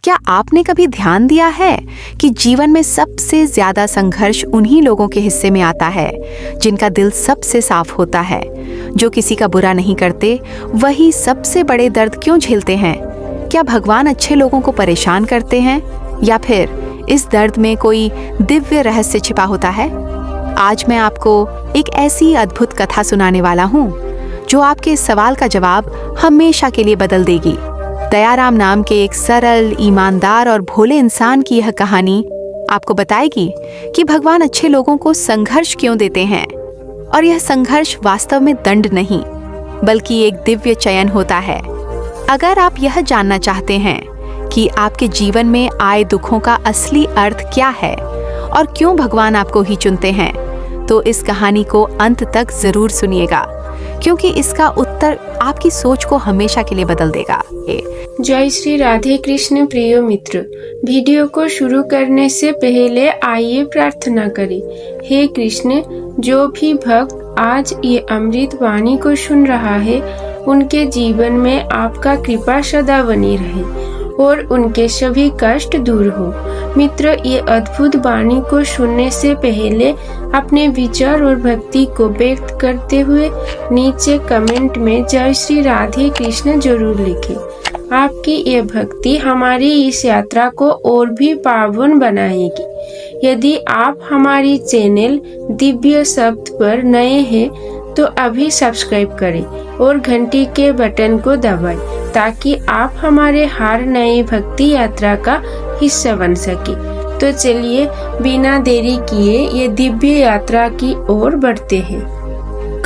क्या आपने कभी ध्यान दिया है कि जीवन में सबसे ज्यादा संघर्ष उन्हीं लोगों के हिस्से में आता है जिनका दिल सबसे साफ होता है, जो किसी का बुरा नहीं करते, वही सबसे बड़े दर्द क्यों झेलते हैं? क्या भगवान अच्छे लोगों को परेशान करते हैं या फिर इस दर्द में कोई दिव्य रहस्य छिपा होता है? आज मैं आपको एक ऐसी अद्भुत कथा सुनाने वाला हूँ जो आपके इस सवाल का जवाब हमेशा के लिए बदल देगी। दयाराम नाम के एक सरल, ईमानदार और भोले इंसान की यह कहानी आपको बताएगी कि भगवान अच्छे लोगों को संघर्ष क्यों देते हैं, और यह संघर्ष वास्तव में दंड नहीं बल्कि एक दिव्य चयन होता है। अगर आप यह जानना चाहते हैं कि आपके जीवन में आए दुखों का असली अर्थ क्या है और क्यों भगवान आपको ही चुनते हैं, तो इस कहानी को अंत तक जरूर सुनिएगा, क्योंकि इसका उत्तर आपकी सोच को हमेशा के लिए बदल देगा। जय श्री राधे कृष्ण। प्रिय मित्र, वीडियो को शुरू करने से पहले आइए प्रार्थना करें। हे कृष्ण, जो भी भक्त आज ये अमृत वाणी को सुन रहा है, उनके जीवन में आपका कृपा सदा बनी रहे और उनके सभी कष्ट दूर हो। मित्र, ये अद्भुत वाणी को सुनने से पहले अपने विचार और भक्ति को व्यक्त करते हुए नीचे कमेंट में जय श्री राधे कृष्ण जरूर लिखें। आपकी ये भक्ति हमारी इस यात्रा को और भी पावन बनाएगी। यदि आप हमारी चैनल दिव्य शब्द पर नए हैं तो अभी सब्सक्राइब करें और घंटी के बटन को दबाएं ताकि आप हमारे हर नए भक्ति यात्रा का हिस्सा बन सके। तो चलिए बिना देरी किए ये दिव्य यात्रा की ओर बढ़ते हैं।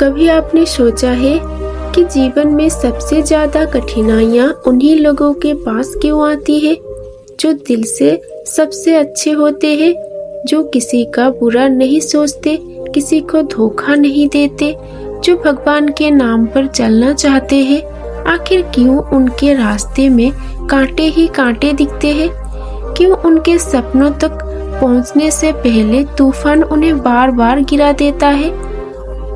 कभी आपने सोचा है कि जीवन में सबसे ज्यादा कठिनाइयाँ उन्हीं लोगों के पास क्यों आती है जो दिल से सबसे अच्छे होते हैं, जो किसी का बुरा नहीं सोचते, किसी को धोखा नहीं देते, जो भगवान के नाम पर चलना चाहते हैं? आखिर क्यों उनके रास्ते में कांटे ही कांटे दिखते हैं? क्यों उनके सपनों तक पहुंचने से पहले तूफान उन्हें बार बार गिरा देता है?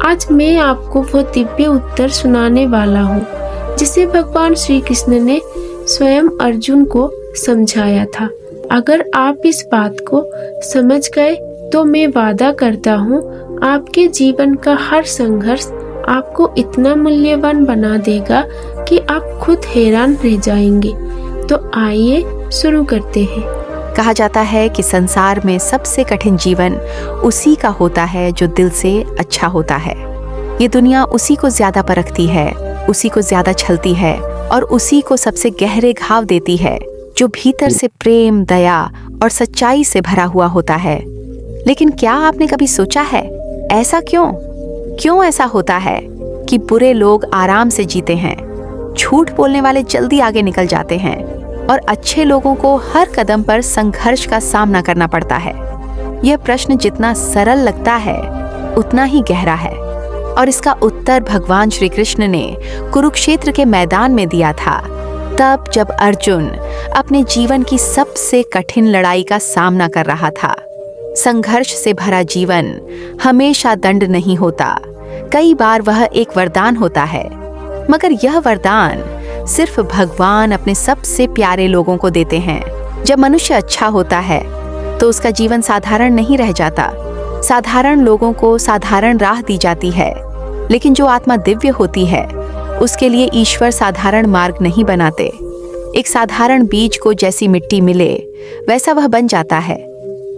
आज मैं आपको वो दिव्य उत्तर सुनाने वाला हूँ जिसे भगवान श्री कृष्ण ने स्वयं अर्जुन को समझाया था। अगर आप इस बात को समझ गए तो मैं वादा करता हूँ आपके जीवन का हर संघर्ष आपको इतना मूल्यवान बना देगा कि आप खुद हैरान रह जाएंगे। तो आइए शुरू करते हैं। कहा जाता है कि संसार में सबसे कठिन जीवन उसी का होता है जो दिल से अच्छा होता है। ये दुनिया उसी को ज्यादा परखती है, उसी को ज्यादा छलती है और उसी को सबसे गहरे घाव देती है जो भीतर से प्रेम, दया और सच्चाई से भरा हुआ होता है। लेकिन क्या आपने कभी सोचा है ऐसा क्यों ऐसा होता है कि बुरे लोग आराम से जीते हैं, झूठ बोलने वाले जल्दी आगे निकल जाते हैं और अच्छे लोगों को हर कदम पर संघर्ष का सामना करना पड़ता है? यह प्रश्न जितना सरल लगता है उतना ही गहरा है, और इसका उत्तर भगवान श्री कृष्ण ने कुरुक्षेत्र के मैदान में दिया था, तब जब अर्जुन अपने जीवन की सबसे कठिन लड़ाई का सामना कर रहा था। संघर्ष से भरा जीवन हमेशा दंड नहीं होता, कई बार वह एक वरदान होता है, मगर यह वरदान सिर्फ भगवान अपने सबसे प्यारे लोगों को देते हैं। जब मनुष्य अच्छा होता है तो उसका जीवन साधारण नहीं रह जाता। साधारण लोगों को साधारण राह दी जाती है, लेकिन जो आत्मा दिव्य होती है उसके लिए ईश्वर साधारण मार्ग नहीं बनाते। एक साधारण बीज को जैसी मिट्टी मिले वैसा वह बन जाता है,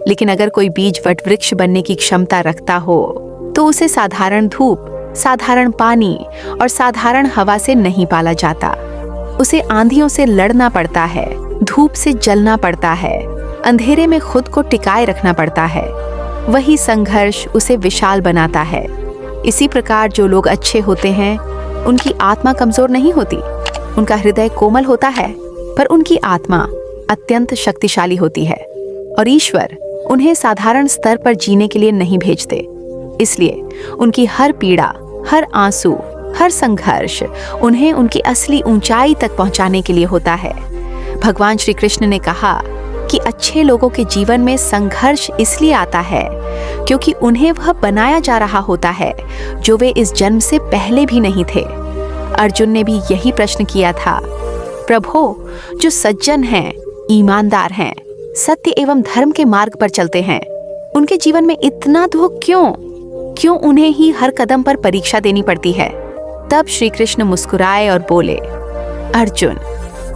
लेकिन अगर कोई बीज वटवृक्ष बनने की क्षमता रखता हो तो उसे साधारण धूप, साधारण पानी और साधारण हवा से नहीं पाला जाता। उसे आंधियों से लड़ना पड़ता है, धूप से जलना पड़ता है, अंधेरे में खुद को टिकाए रखना पड़ता है। वही संघर्ष उसे विशाल बनाता है। इसी प्रकार जो लोग अच्छे होते हैं उनकी आत्मा कमजोर नहीं होती, उनका हृदय कोमल होता है, पर उनकी आत्मा अत्यंत शक्तिशाली होती है, और ईश्वर उन्हें साधारण स्तर पर जीने के लिए नहीं भेजते। इसलिए उनकी हर पीड़ा, हर आंसू, हर संघर्ष उन्हें उनकी असली ऊंचाई तक पहुंचाने के लिए होता है। भगवान श्री कृष्ण ने कहा कि अच्छे लोगों के जीवन में संघर्ष इसलिए आता है क्योंकि उन्हें वह बनाया जा रहा होता है जो वे इस जन्म से पहले भी नहीं थे। अर्जुन ने भी यही प्रश्न किया था, प्रभो, जो सज्जन हैं ईमानदार हैं, सत्य एवं धर्म के मार्ग पर चलते हैं। उनके जीवन में इतना दुख क्यों उन्हें ही हर कदम पर परीक्षा देनी पड़ती है? तब श्री कृष्ण मुस्कुराए और बोले, अर्जुन,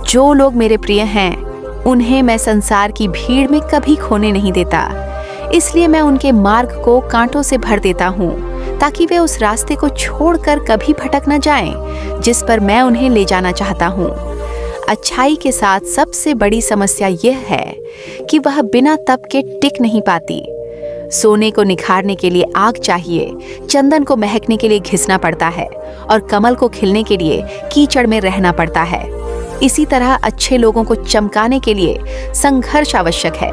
जो लोग मेरे प्रिय हैं उन्हें मैं संसार की भीड़ में कभी खोने नहीं देता। इसलिए मैं उनके मार्ग को कांटों से भर देता हूँ, ताकि वे उस रास्ते को छोड़कर कभी भटक न जाएं, जिस पर मैं उन्हें ले जाना चाहता हूँ। अच्छाई के साथ सबसे बड़ी समस्या यह है कि वह बिना तप के टिक नहीं पाती। सोने को निखारने के लिए आग चाहिए, चंदन को महकने के लिए घिसना पड़ता है और कमल को खिलने के लिए कीचड़ में रहना पड़ता है। इसी तरह अच्छे लोगों को चमकाने के लिए संघर्ष आवश्यक है।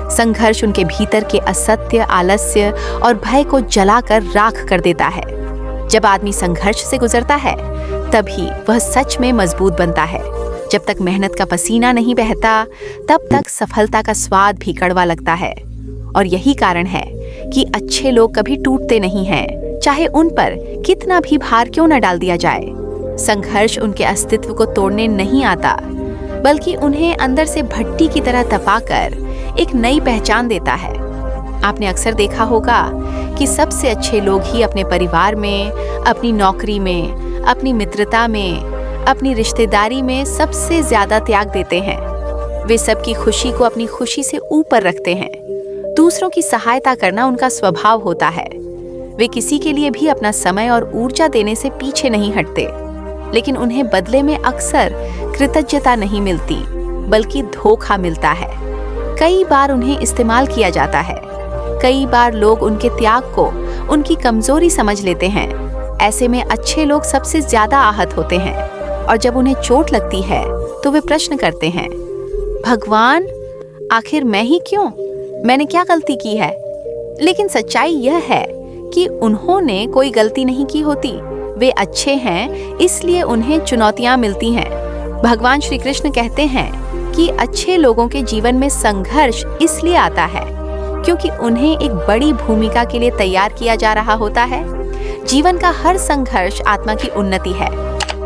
संघर्ष उनके भीतर के असत्य, आलस्य और भय को जलाकर राख कर देता है। जब आदमी संघर्ष से गुजरता है तभी वह सच में मजबूत बनता है। जब तक मेहनत का पसीना नहीं बहता तब तक सफलता का स्वाद भी कड़वा लगता है। और यही कारण है कि अच्छे लोग कभी टूटते नहीं हैं, चाहे उन पर कितना भी भार क्यों न डाल दिया जाए। संघर्ष उनके अस्तित्व को तोड़ने नहीं आता, बल्कि उन्हें अंदर से भट्टी की तरह तपाकर एक नई पहचान देता है। आपने अक्सर देखा होगा कि सबसे अच्छे लोग ही अपने परिवार में, अपनी नौकरी में, अपनी मित्रता में, अपनी रिश्तेदारी में सबसे ज्यादा त्याग देते हैं। वे सबकी खुशी को अपनी खुशी से ऊपर रखते हैं। दूसरों की सहायता करना उनका स्वभाव होता है। वे किसी के लिए भी अपना समय और ऊर्जा देने से पीछे नहीं हटते, लेकिन उन्हें बदले में अक्सर कृतज्ञता नहीं मिलती, बल्कि धोखा मिलता है। कई बार उन्हें इस्तेमाल किया जाता है। कई बार लोग उनके त्याग को उनकी कमजोरी समझ लेते हैं। ऐसे में अच्छे लोग सबसे ज्यादा आहत होते हैं, और जब उन्हें चोट लगती है तो वे प्रश्न करते हैं, भगवान, आखिर मैं ही क्यों? मैंने क्या गलती की है? लेकिन सच्चाई यह है कि उन्होंने कोई गलती नहीं की होती। वे अच्छे हैं, इसलिए उन्हें चुनौतियां मिलती हैं। भगवान श्री कृष्ण कहते हैं कि अच्छे लोगों के जीवन में संघर्ष इसलिए आता है क्योंकि उन्हें एक बड़ी भूमिका के लिए तैयार किया जा रहा होता है। जीवन का हर संघर्ष आत्मा की उन्नति है।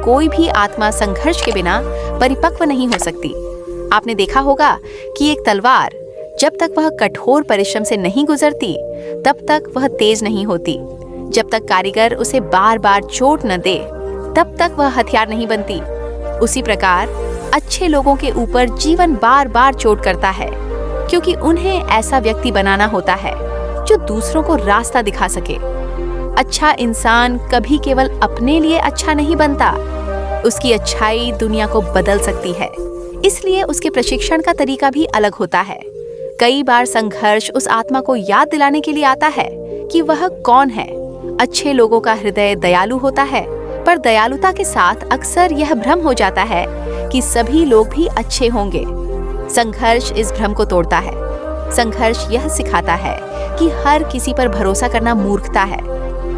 कोई भी आत्मा संघर्ष के बिना परिपक्व नहीं हो सकती। आपने देखा होगा कि एक तलवार जब तक वह कठोर परिश्रम से नहीं गुजरती तब तक वह तेज नहीं होती। जब तक कारीगर उसे बार बार चोट न दे तब तक वह हथियार नहीं बनती। उसी प्रकार अच्छे लोगों के ऊपर जीवन बार बार चोट करता है, क्योंकि उन्हें ऐसा व्यक्ति बनाना होता है जो दूसरों को रास्ता दिखा सके। अच्छा इंसान कभी केवल अपने लिए अच्छा नहीं बनता, उसकी अच्छाई दुनिया को बदल सकती है। इसलिए उसके प्रशिक्षण का तरीका भी अलग होता है। कई बार संघर्ष उस आत्मा को याद दिलाने के लिए आता है कि वह कौन है। अच्छे लोगों का हृदय दयालु होता है, पर दयालुता के साथ अक्सर यह भ्रम हो जाता है कि सभी लोग भी अच्छे होंगे। संघर्ष इस भ्रम को तोड़ता है। संघर्ष यह सिखाता है कि हर किसी पर भरोसा करना मूर्खता है।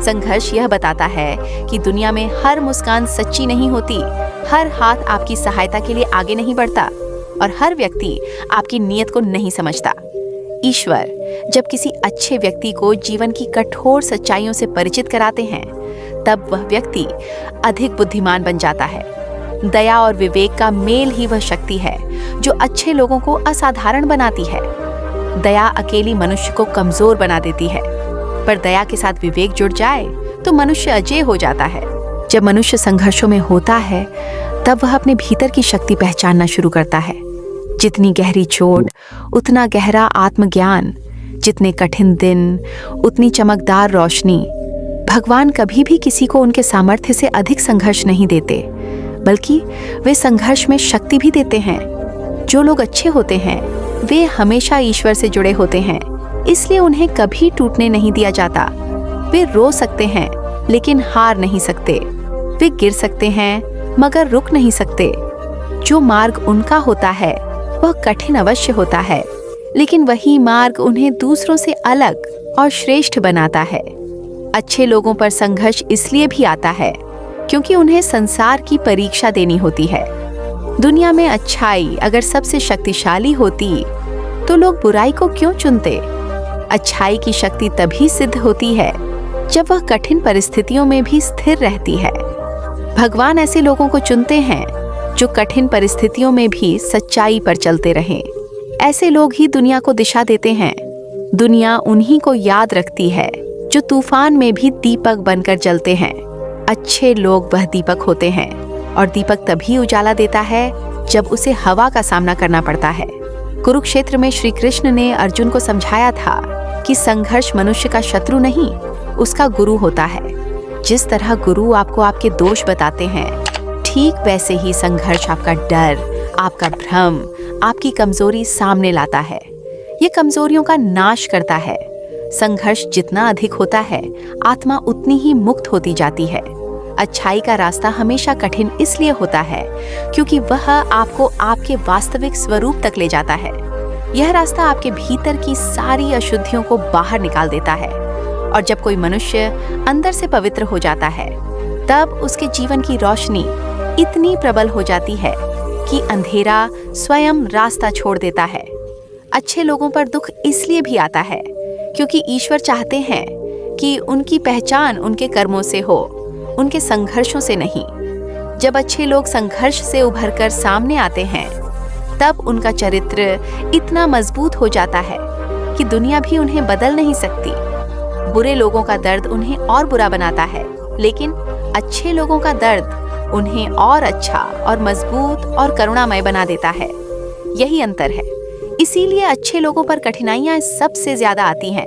संघर्ष यह बताता है कि दुनिया में हर मुस्कान सच्ची नहीं होती, हर हाथ आपकी सहायता के लिए आगे नहीं बढ़ता, और हर व्यक्ति आपकी नीयत को नहीं समझता। ईश्वर जब किसी अच्छे व्यक्ति को जीवन की कठोर सच्चाइयों से परिचित कराते हैं, तब वह व्यक्ति अधिक बुद्धिमान बन जाता है। दया और विवेक का मेल ही वह शक्ति है जो अच्छे लोगों को असाधारण बनाती है। दया अकेली मनुष्य को कमजोर बना देती है, पर दया के साथ विवेक जुड़ जाए तो मनुष्य अजेय हो जाता है। जब मनुष्य संघर्षों में होता है तब वह अपने भीतर की शक्ति पहचानना शुरू करता है। जितनी गहरी चोट उतना गहरा आत्मज्ञान, जितने कठिन दिन उतनी चमकदार रोशनी। भगवान कभी भी किसी को उनके सामर्थ्य से अधिक संघर्ष नहीं देते, बल्कि वे संघर्ष में शक्ति भी देते हैं। जो लोग अच्छे होते हैं वे हमेशा ईश्वर से जुड़े होते हैं, इसलिए उन्हें कभी टूटने नहीं दिया जाता। वे रो सकते हैं लेकिन हार नहीं सकते। वे गिर सकते हैं मगर रुक नहीं सकते। जो मार्ग उनका होता है वह कठिन अवश्य होता है, लेकिन वही मार्ग उन्हें दूसरों से अलग और श्रेष्ठ बनाता है। अच्छे लोगों पर संघर्ष इसलिए भी आता है क्योंकि उन्हें संसार की परीक्षा देनी होती है। दुनिया में अच्छाई अगर सबसे शक्तिशाली होती तो लोग बुराई को क्यों चुनते? अच्छाई की शक्ति तभी सिद्ध होती है जब वह कठिन परिस्थितियों में भी स्थिर रहती है। भगवान ऐसे लोगों को चुनते हैं जो कठिन परिस्थितियों में भी सच्चाई पर चलते रहें। ऐसे लोग ही दुनिया को दिशा देते हैं। दुनिया उन्हीं को याद रखती है जो तूफान में भी दीपक बनकर जलते हैं। अच्छे लोग वह दीपक होते हैं, और दीपक तभी उजाला देता है जब उसे हवा का सामना करना पड़ता है। कुरुक्षेत्र में श्री कृष्ण ने अर्जुन को समझाया था कि संघर्ष मनुष्य का शत्रु नहीं, उसका गुरु होता है। जिस तरह गुरु आपको आपके दोष बताते हैं, ठीक वैसे ही संघर्ष आपका डर, आपका भ्रम, आपकी कमजोरी सामने लाता है। ये कमजोरियों का नाश करता है। संघर्ष जितना अधिक होता है, आत्मा उतनी ही मुक्त होती जाती है। अच्छाई का रास्ता हमेशा कठिन इसलिए होता है क्योंकि वह आपको आपके वास्तविक स्वरूप तक ले जाता है। यह रास्ता आपके भीतर की सारी अशुद्धियों को बाहर निकाल देता है। और जब कोई मनुष्य अंदर से पवित्र हो जाता है, तब उसके जीवन की रोशनी इतनी प्रबल हो जाती है कि अंधेरा स्वयं रास्ता छोड़ देता है। अच्छे लोगों पर दुख इसलिए भी आता है क्योंकि ईश्वर चाहते हैं कि उनकी पहचान उनके कर्मों से हो, उनके संघर्षों से नहीं। जब अच्छे लोग संघर्ष से उभरकर सामने आते हैं, तब उनका चरित्र इतना मजबूत हो जाता है कि दुनिया भी उन्हें बदल नहीं सकती। बुरे लोगों का दर्द उन्हें और बुरा बनाता है, लेकिन अच्छे लोगों का दर्द उन्हें और अच्छा और मजबूत और करुणामय बना देता है। यही अंतर है। इसीलिए अच्छे लोगों पर कठिनाइयां सबसे ज्यादा आती हैं।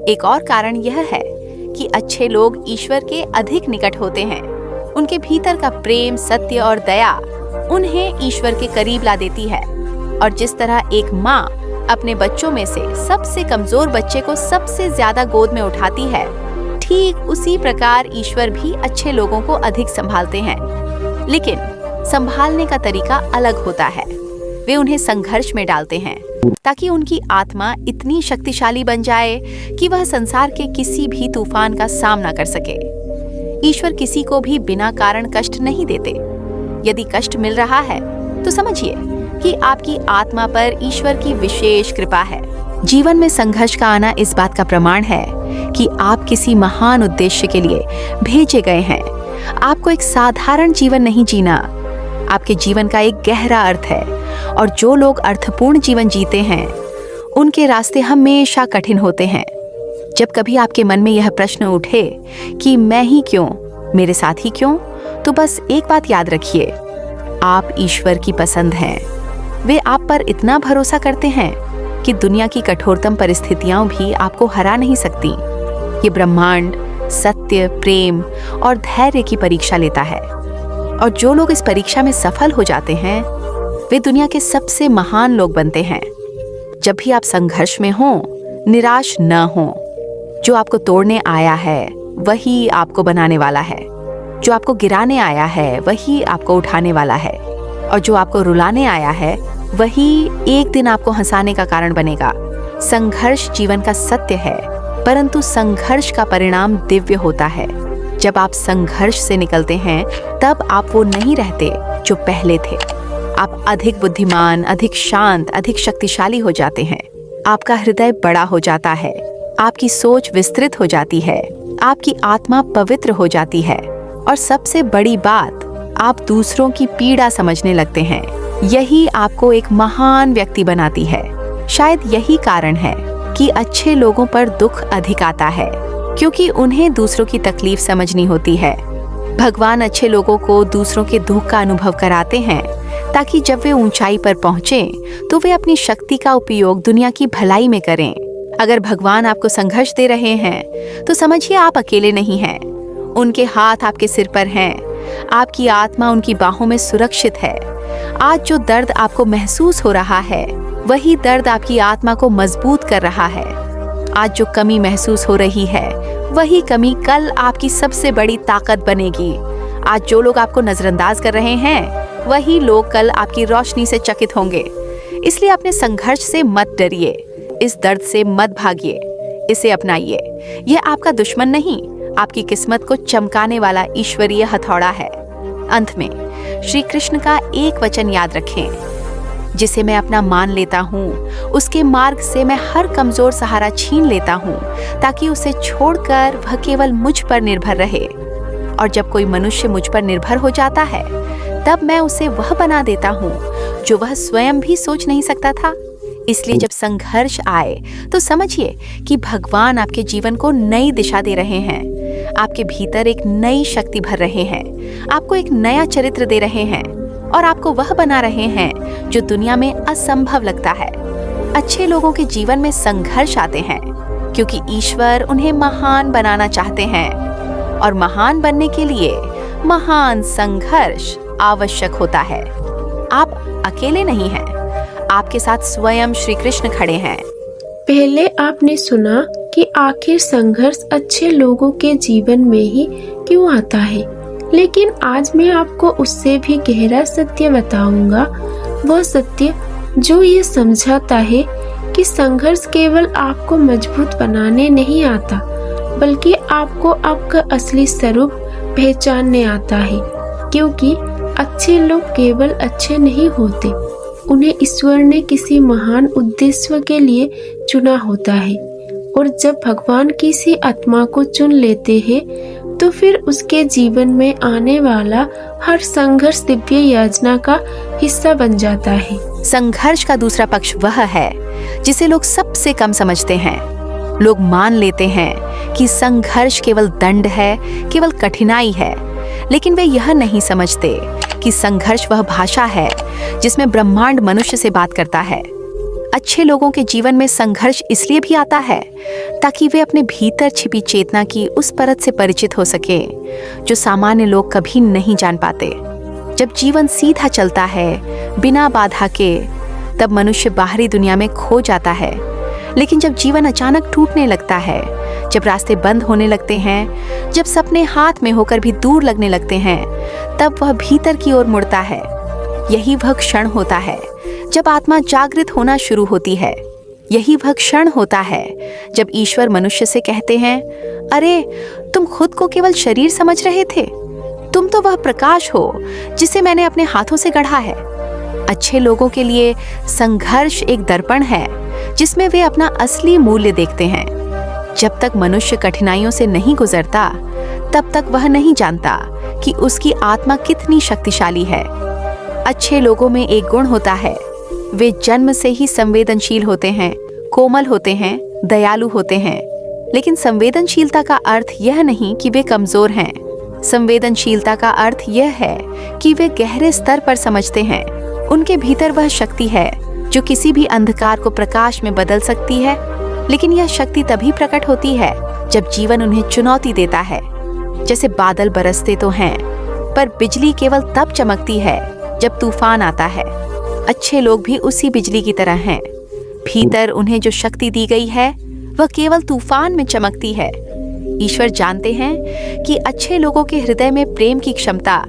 एक और कारण यह है कि अच्छे लोग ईश्वर के अधिक निकट होते हैं। उनके भीतर का प्रेम, सत्य और दया उन्हें ईश्वर के करीब ला देती है। और जिस तरह एक माँ अपने बच्चों में से सबसे कमजोर बच्चे को सबसे ज्यादा गोद में उठाती है, ठीक उसी प्रकार ईश्वर भी अच्छे लोगों को अधिक संभालते हैं। लेकिन संभालने का तरीका अलग होता है। वे उन्हें संघर्ष में डालते हैं ताकि उनकी आत्मा इतनी शक्तिशाली बन जाए कि वह संसार के किसी भी तूफान का सामना कर सके। ईश्वर किसी को भी बिना कारण कष्ट नहीं देते। यदि कष्ट मिल रहा है तो समझिए कि आपकी आत्मा पर ईश्वर की विशेष कृपा है। जीवन में संघर्ष का आना इस बात का प्रमाण है कि आप किसी महान उद्देश्य के लिए भेजे गए हैं। आपको एक साधारण जीवन नहीं जीना, आपके जीवन का एक गहरा अर्थ है। और जो लोग अर्थपूर्ण जीवन जीते हैं, उनके रास्ते हमेशा कठिन होते हैं। जब कभी आपके मन में यह प्रश्न उठे कि मैं ही क्यों, मेरे साथ ही क्यों, तो बस एक बात याद रखिए, आप ईश्वर की पसंद हैं। वे आप पर इतना भरोसा करते हैं कि दुनिया की कठोरतम परिस्थितियां भी आपको हरा नहीं सकती। ये ब्रह्मांड सत्य, प्रेम और धैर्य की परीक्षा लेता है। और जो लोग इस परीक्षा में सफल हो जाते हैं, वे दुनिया के सबसे महान लोग बनते हैं। जब भी आप संघर्ष में हों, निराश न हों। जो आपको तोड़ने आया है, वही आपको बनाने वाला है। जो आपको गिराने आया है, वही आपको उठाने वाला है। और जो आपको रुलाने आया है, वही एक दिन आपको हंसाने का कारण बनेगा। संघर्ष जीवन का सत्य है, परंतु संघर्ष का परिणाम दिव्य होता है। जब आप संघर्ष से निकलते हैं, तब आप वो नहीं रहते जो पहले थे। आप अधिक बुद्धिमान, अधिक शांत, अधिक शक्तिशाली हो जाते हैं। आपका हृदय बड़ा हो जाता है, आपकी सोच विस्तृत हो जाती है, आपकी आत्मा पवित्र हो जाती है। और सबसे बड़ी बात, आप दूसरों की पीड़ा समझने लगते हैं। यही आपको एक महान व्यक्ति बनाती है। शायद यही कारण है कि अच्छे लोगों पर दुख अधिक आता है, क्योंकि उन्हें दूसरों की तकलीफ समझनी होती है। भगवान अच्छे लोगों को दूसरों के दुख का अनुभव कराते हैं, ताकि जब वे ऊंचाई पर पहुंचें, तो वे अपनी शक्ति का उपयोग दुनिया की भलाई में करें। अगर भगवान आपको संघर्ष दे रहे हैं, तो समझिए आप अकेले नहीं हैं। उनके हाथ आपके सिर पर हैं, आपकी आत्मा उनकी बाहों में सुरक्षित है। आज जो दर्द आपको महसूस हो रहा है, वही दर्द आपकी आत्मा को मजबूत कर रहा है। आज जो कमी महसूस हो रही है, वही कमी कल आपकी सबसे बड़ी ताकत बनेगी। आज जो लोग आपको नजरअंदाज कर रहे हैं, वही लोग कल आपकी रोशनी से चकित होंगे। इसलिए अपने संघर्ष से मत डरिए, इस दर्द से मत भागिए, इसे अपनाइए। यह आपका दुश्मन नहीं, आपकी किस्मत को चमकाने वाला ईश्वरीय हथौड़ा है। अंत में श्री कृष्ण का एक वचन याद रखें, जिसे मैं अपना मान लेता हूँ, उसके मार्ग से मैं हर कमजोर सहारा छीन लेता हूँ, ताकि उसे छोड़कर वह केवल मुझ पर निर्भर रहे। और जब कोई मनुष्य मुझ पर निर्भर हो जाता है, तब मैं उसे वह बना देता हूँ जो वह स्वयं भी सोच नहीं सकता था। इसलिए जब संघर्ष आए तो समझिए कि भगवान आपके जीवन को नई दिशा दे रहे हैं, आपके भीतर एक नई शक्ति भर रहे हैं, आपको एक नया चरित्र दे रहे हैं और आपको वह बना रहे हैं जो दुनिया में असंभव लगता है। अच्छे लोगों के जीवन में संघर्ष आते हैं क्योंकि ईश्वर उन्हें महान बनाना चाहते हैं और महान बनने के लिए महान संघर्ष आवश्यक होता है। आप अकेले नहीं हैं, आपके साथ स्वयं श्री कृष्ण खड़े हैं। पहले आपने सुना कि आखिर संघर्ष अच्छे लोगों के जीवन में ही क्यों आता है, लेकिन आज मैं आपको उससे भी गहरा सत्य बताऊंगा। वह सत्य जो ये समझाता है कि संघर्ष केवल आपको मजबूत बनाने नहीं आता, बल्कि आपको आपका असली स्वरूप पहचानने आता है। क्योंकि अच्छे लोग केवल अच्छे नहीं होते, उन्हें ईश्वर ने किसी महान उद्देश्य के लिए चुना होता है। और जब भगवान किसी आत्मा को चुन लेते हैं तो फिर उसके जीवन में आने वाला हर संघर्ष दिव्य योजना का हिस्सा बन जाता है। संघर्ष का दूसरा पक्ष वह है जिसे लोग सबसे कम समझते हैं। लोग मान लेते हैं कि संघर्ष केवल दंड है, केवल कठिनाई है, लेकिन वे यह नहीं समझते कि संघर्ष वह भाषा है जिसमें ब्रह्मांड मनुष्य से बात करता है। अच्छे लोगों के जीवन में संघर्ष इसलिए भी आता है ताकि वे अपने भीतर छिपी चेतना की उस परत से परिचित हो सके जो सामान्य लोग कभी नहीं जान पाते। जब जीवन सीधा चलता है बिना बाधा के, तब मनुष्य बाहरी दुनिया में खो जाता है। लेकिन जब जीवन अचानक टूटने लगता है, जब रास्ते बंद होने लगते हैं, जब सपने हाथ में होकर भी दूर लगने लगते हैं, तब वह भीतर की ओर मुड़ता है। यही वह क्षण होता है जब आत्मा जागृत होना शुरू होती है। यही वह क्षण होता है जब ईश्वर मनुष्य से कहते हैं, अरे तुम खुद को केवल शरीर समझ रहे थे, तुम तो वह प्रकाश हो जिसे मैंने अपने हाथों से गढ़ा है। अच्छे लोगों के लिए संघर्ष एक दर्पण है जिसमें वे अपना असली मूल्य देखते हैं। जब तक मनुष्य कठिनाइयों से नहीं गुजरता, तब तक वह नहीं जानता कि उसकी आत्मा कितनी शक्तिशाली है। अच्छे लोगों में एक गुण होता है, वे जन्म से ही संवेदनशील होते हैं, कोमल होते हैं, दयालु होते हैं। लेकिन संवेदनशीलता का अर्थ यह नहीं कि वे कमजोर हैं। संवेदनशीलता का अर्थ यह है कि वे गहरे स्तर पर समझते हैं। उनके भीतर वह शक्ति है जो किसी भी अंधकार को प्रकाश में बदल सकती है। लेकिन यह शक्ति तभी प्रकट होती है जब जीवन उन्हें चुनौती देता है। जैसे बादल बरसते तो हैं, पर बिजली केवल तब चमकती है जब तूफान आता है। अच्छे लोग भी उसी बिजली की तरह हैं। भीतर उन्हें जो शक्ति दी गई है वह केवल तूफान में चमकती है। ईश्वर जानते हैं कि अच्छे लोगों के हृदय में प्रेम की क्षमता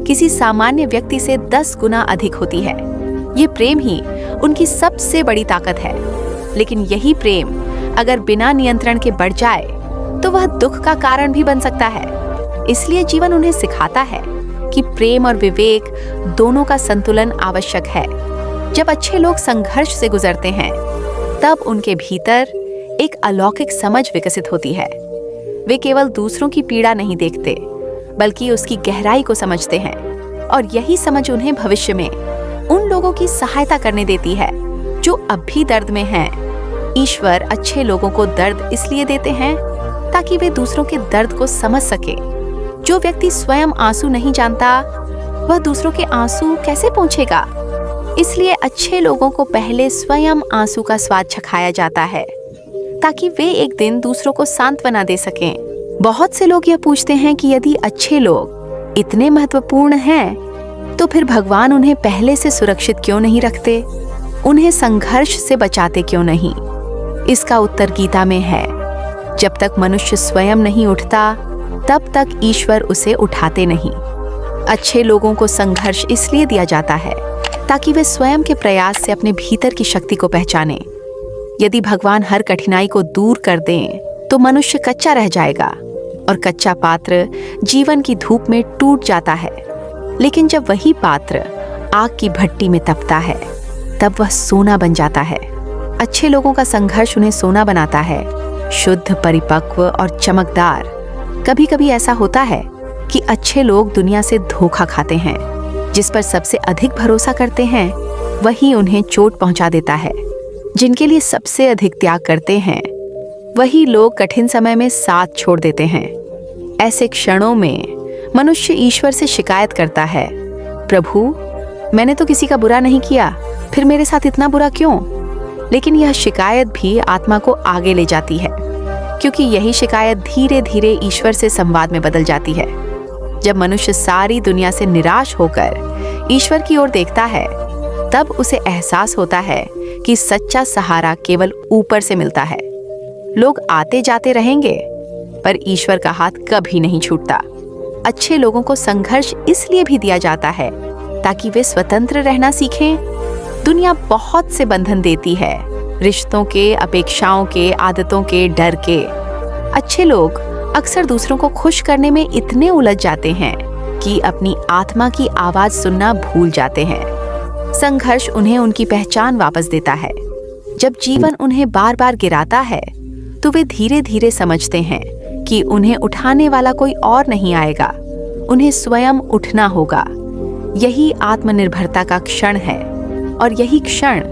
किसी सामान्य व्यक्ति से 10 गुना अधिक होती है। ये प्रेम ही उनकी सबसे बड़ी ताकत है। लेकिन यही प्रेम अगर बिना नियंत्रण के बढ़ जाए तो वह दुख का कारण भी बन सकता है। इसलिए जीवन उन्हें सिखाता है कि प्रेम और विवेक दोनों का संतुलन आवश्यक है। जब अच्छे लोग संघर्ष से गुजरते हैं, तब उनके भीतर एक अलौकिक समझ विकसित होती है। वे केवल दूसरों की पीड़ा नहीं देखते, बल्कि उसकी गहराई को समझते हैं। और यही समझ उन्हें भविष्य में उन लोगों की सहायता करने देती है जो अब भी दर्द में हैं। ईश्वर अच्छे लोगों को दर्द इसलिए देते हैं ताकि वे दूसरों के दर्द को समझ सके। जो व्यक्ति स्वयं आंसू नहीं जानता, वह दूसरों के आंसू कैसे पहुंचेगा? इसलिए अच्छे लोगों को पहले स्वयं आंसू का स्वाद चखाया जाता है ताकि वे एक दिन दूसरों को सांत्वना दे सकें। बहुत से लोग यह पूछते हैं कि यदि अच्छे लोग इतने महत्वपूर्ण हैं, तो फिर भगवान उन्हें पहले से सुरक्षित क्यों नहीं रखते? उन्हें संघर्ष से बचाते क्यों नहीं? इसका उत्तर गीता में है, जब तक मनुष्य स्वयं नहीं उठता, तब तक ईश्वर उसे उठाते नहीं। अच्छे लोगों को संघर्ष इसलिए दिया जाता है ताकि वे स्वयं के प्रयास से अपने भीतर की शक्ति को पहचानें। यदि भगवान हर कठिनाई को दूर कर दें, तो मनुष्य कच्चा रह जाएगा और कच्चा पात्र जीवन की धूप में टूट जाता है। लेकिन जब वही पात्र आग की भट्टी में तपता है, तब वह सोना बन जाता है। अच्छे लोगों का संघर्ष उन्हें सोना बनाता है, शुद्ध, परिपक्व और चमकदार। कभी कभी ऐसा होता है कि अच्छे लोग दुनिया से धोखा खाते हैं। जिस पर सबसे अधिक भरोसा करते हैं वही उन्हें चोट पहुंचा देता है। जिनके लिए सबसे अधिक त्याग करते हैं वही लोग कठिन समय में साथ छोड़ देते हैं। ऐसे क्षणों में मनुष्य ईश्वर से शिकायत करता है, प्रभु मैंने तो किसी का बुरा नहीं किया, फिर मेरे साथ इतना बुरा क्यों? लेकिन यह शिकायत भी आत्मा को आगे ले जाती है, क्योंकि यही शिकायत धीरे धीरे ईश्वर से संवाद में बदल जाती है। जब मनुष्य सारी दुनिया से निराश होकर ईश्वर की ओर देखता है, तब उसे एहसास होता है कि सच्चा सहारा केवल ऊपर से मिलता है। लोग आते जाते रहेंगे, पर ईश्वर का हाथ कभी नहीं छूटता। अच्छे लोगों को संघर्ष इसलिए भी दिया जाता है ताकि वे स्वतंत्र रहना सीखें। दुनिया बहुत से बंधन देती है, रिश्तों के, अपेक्षाओं के, आदतों के, डर के। अच्छे लोग अक्सर दूसरों को खुश करने में इतने उलझ जाते हैं कि अपनी आत्मा की आवाज सुनना भूल जाते हैं। संघर्ष उन्हें उनकी पहचान वापस देता है। जब जीवन उन्हें बार बार गिराता है तो वे धीरे धीरे समझते हैं कि उन्हें उठाने वाला कोई और नहीं आएगा, उन्हें स्वयं उठना होगा। यही आत्मनिर्भरता का क्षण है और यही क्षण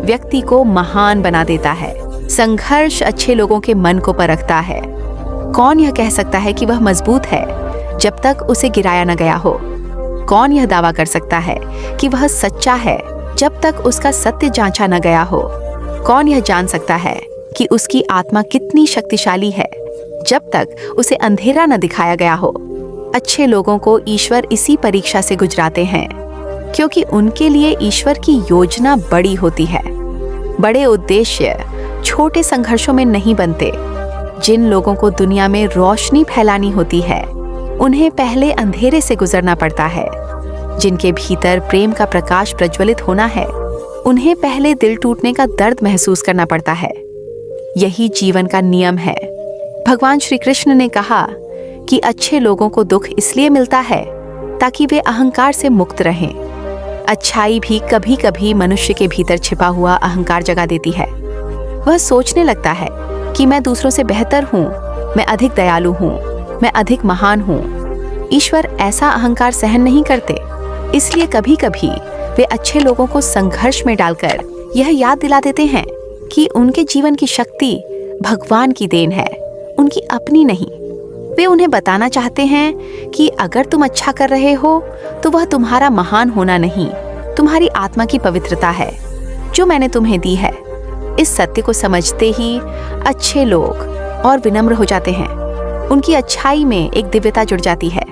व्यक्ति को महान बना देता है। संघर्ष अच्छे लोगों के मन को परखता है। कौन यह कह सकता है कि वह मजबूत है जब तक उसे गिराया न गया हो? कौन यह दावा कर सकता है कि वह सच्चा है जब तक उसका सत्य जांचा न गया हो? कौन यह जान सकता है कि उसकी आत्मा कितनी शक्तिशाली है जब तक उसे अंधेरा न दिखाया गया हो? अच्छे लोगों को ईश्वर इसी परीक्षा से गुजराते हैं, क्योंकि उनके लिए ईश्वर की योजना बड़ी होती है। बड़े उद्देश्य छोटे संघर्षों में नहीं बनते। जिन लोगों को दुनिया में रोशनी फैलानी होती है, उन्हें पहले अंधेरे से गुजरना पड़ता है। जिनके भीतर प्रेम का प्रकाश प्रज्वलित होना है, उन्हें पहले दिल टूटने का दर्द महसूस करना पड़ता है। यही जीवन का नियम है। भगवान श्री कृष्ण ने कहा कि अच्छे लोगों को दुख इसलिए मिलता है ताकि वे अहंकार से मुक्त रहें। अच्छाई भी कभी कभी मनुष्य के भीतर छिपा हुआ अहंकार जगा देती है। वह सोचने लगता है कि मैं दूसरों से बेहतर हूँ, मैं अधिक दयालु हूँ, मैं अधिक महान हूँ। ईश्वर ऐसा अहंकार सहन नहीं करते, इसलिए कभी कभी वे अच्छे लोगों को संघर्ष में डालकर यह याद दिला देते हैं कि उनके जीवन की शक्ति भगवान की देन है, उनकी अपनी नहीं। वे उन्हें बताना चाहते हैं कि अगर तुम अच्छा कर रहे हो तो वह तुम्हारा महान होना नहीं, तुम्हारी आत्मा की पवित्रता है जो मैंने तुम्हें दी है। इस सत्य को समझते ही अच्छे लोग और विनम्र हो जाते हैं। उनकी अच्छाई में एक दिव्यता जुड़ जाती है।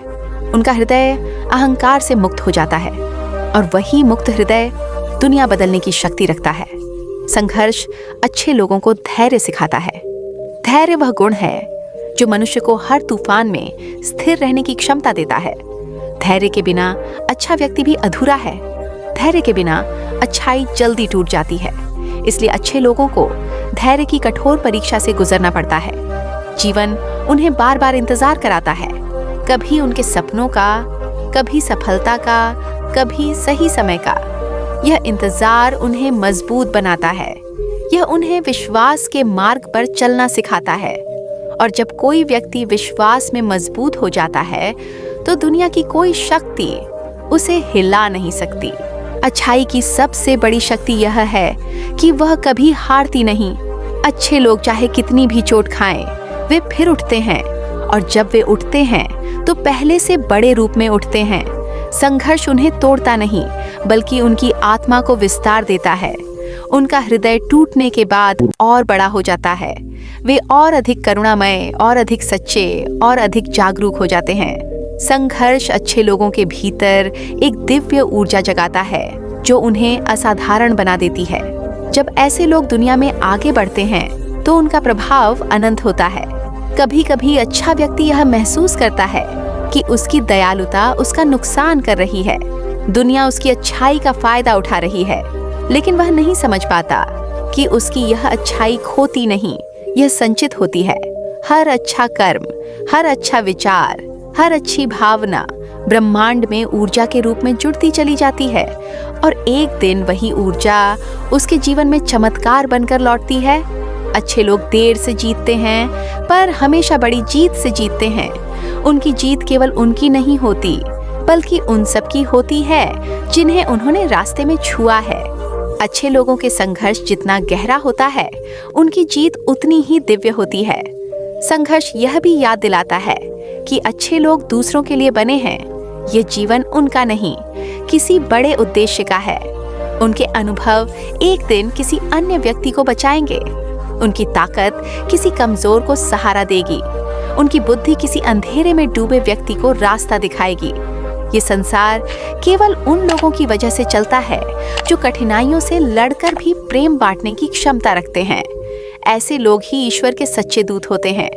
उनका हृदय अहंकार से मुक्त हो जाता है और वही मुक्त हृदय दुनिया बदलने की शक्ति रखता है। संघर्ष अच्छे लोगों को धैर्य सिखाता है। धैर्य वह गुण है जो मनुष्य को हर तूफान में स्थिर रहने की क्षमता देता है। धैर्य के बिना अच्छा व्यक्ति भी अधूरा है। धैर्य के बिना अच्छाई जल्दी टूट जाती है। इसलिए अच्छे लोगों को धैर्य की कठोर परीक्षा से गुजरना पड़ता है। जीवन उन्हें बार बार इंतजार कराता है, कभी उनके सपनों का, कभी सफलता का, कभी सही समय का। यह इंतजार उन्हें मजबूत बनाता है। यह उन्हें विश्वास के मार्ग पर चलना सिखाता है। और जब कोई व्यक्ति विश्वास में मजबूत हो जाता है तो दुनिया की कोई शक्ति उसे हिला नहीं सकती। अच्छाई की सबसे बड़ी शक्ति यह है कि वह कभी हारती नहीं। अच्छे लोग चाहे कितनी भी चोट खाएं, वे फिर उठते हैं, और जब वे उठते हैं तो पहले से बड़े रूप में उठते हैं। संघर्ष उन्हें तोड़ता नहीं, बल्कि उनकी आत्मा को विस्तार देता है। उनका हृदय टूटने के बाद और बड़ा हो जाता है। वे और अधिक करुणामय, और अधिक सच्चे, और अधिक जागरूक हो जाते हैं। संघर्ष अच्छे लोगों के भीतर एक दिव्य ऊर्जा जगाता है जो उन्हें असाधारण बना देती है। जब ऐसे लोग दुनिया में आगे बढ़ते हैं तो उनका प्रभाव अनंत होता है। कभी कभी अच्छा व्यक्ति यह महसूस करता है कि उसकी दयालुता उसका नुकसान कर रही है, दुनिया उसकी अच्छाई का फायदा उठा रही है, लेकिन वह नहीं समझ पाता कि उसकी यह अच्छाई खोती नहीं, यह संचित होती है। हर अच्छा कर्म, हर अच्छा विचार, हर अच्छी भावना ब्रह्मांड में ऊर्जा के रूप में जुड़ती चली जाती है, और एक दिन वही ऊर्जा उसके जीवन में चमत्कार बनकर लौटती है। अच्छे लोग देर से जीतते हैं, पर हमेशा बड़ी जीत से जीतते हैं। उनकी जीत केवल उनकी नहीं होती, बल्कि उन सब की होती है जिन्हें उन्होंने रास्ते में छुआ है। अच्छे लोगों के संघर्ष जितना गहरा होता है, उनकी जीत उतनी ही दिव्य होती है। संघर्ष यह भी याद दिलाता है कि अच्छे लोग दूसरों के लिए बने हैं। ये जीवन उनका नहीं, किसी बड़े उद्देश्य का है। उनके अनुभव एक दिन किसी अन्य व्यक्ति को बचाएंगे। उनकी ताकत किसी कमजोर को सहारा देगी। उनकी बुद्धि किसी अंधेरे में डूबे व्यक्ति को रास्ता दिखाएगी। ये संसार केवल उन लोगों की वजह से चलता है जो कठिनाइयों से लड़कर भी प्रेम बांटने की क्षमता रखते हैं। ऐसे लोग ही ईश्वर के सच्चे दूत होते हैं।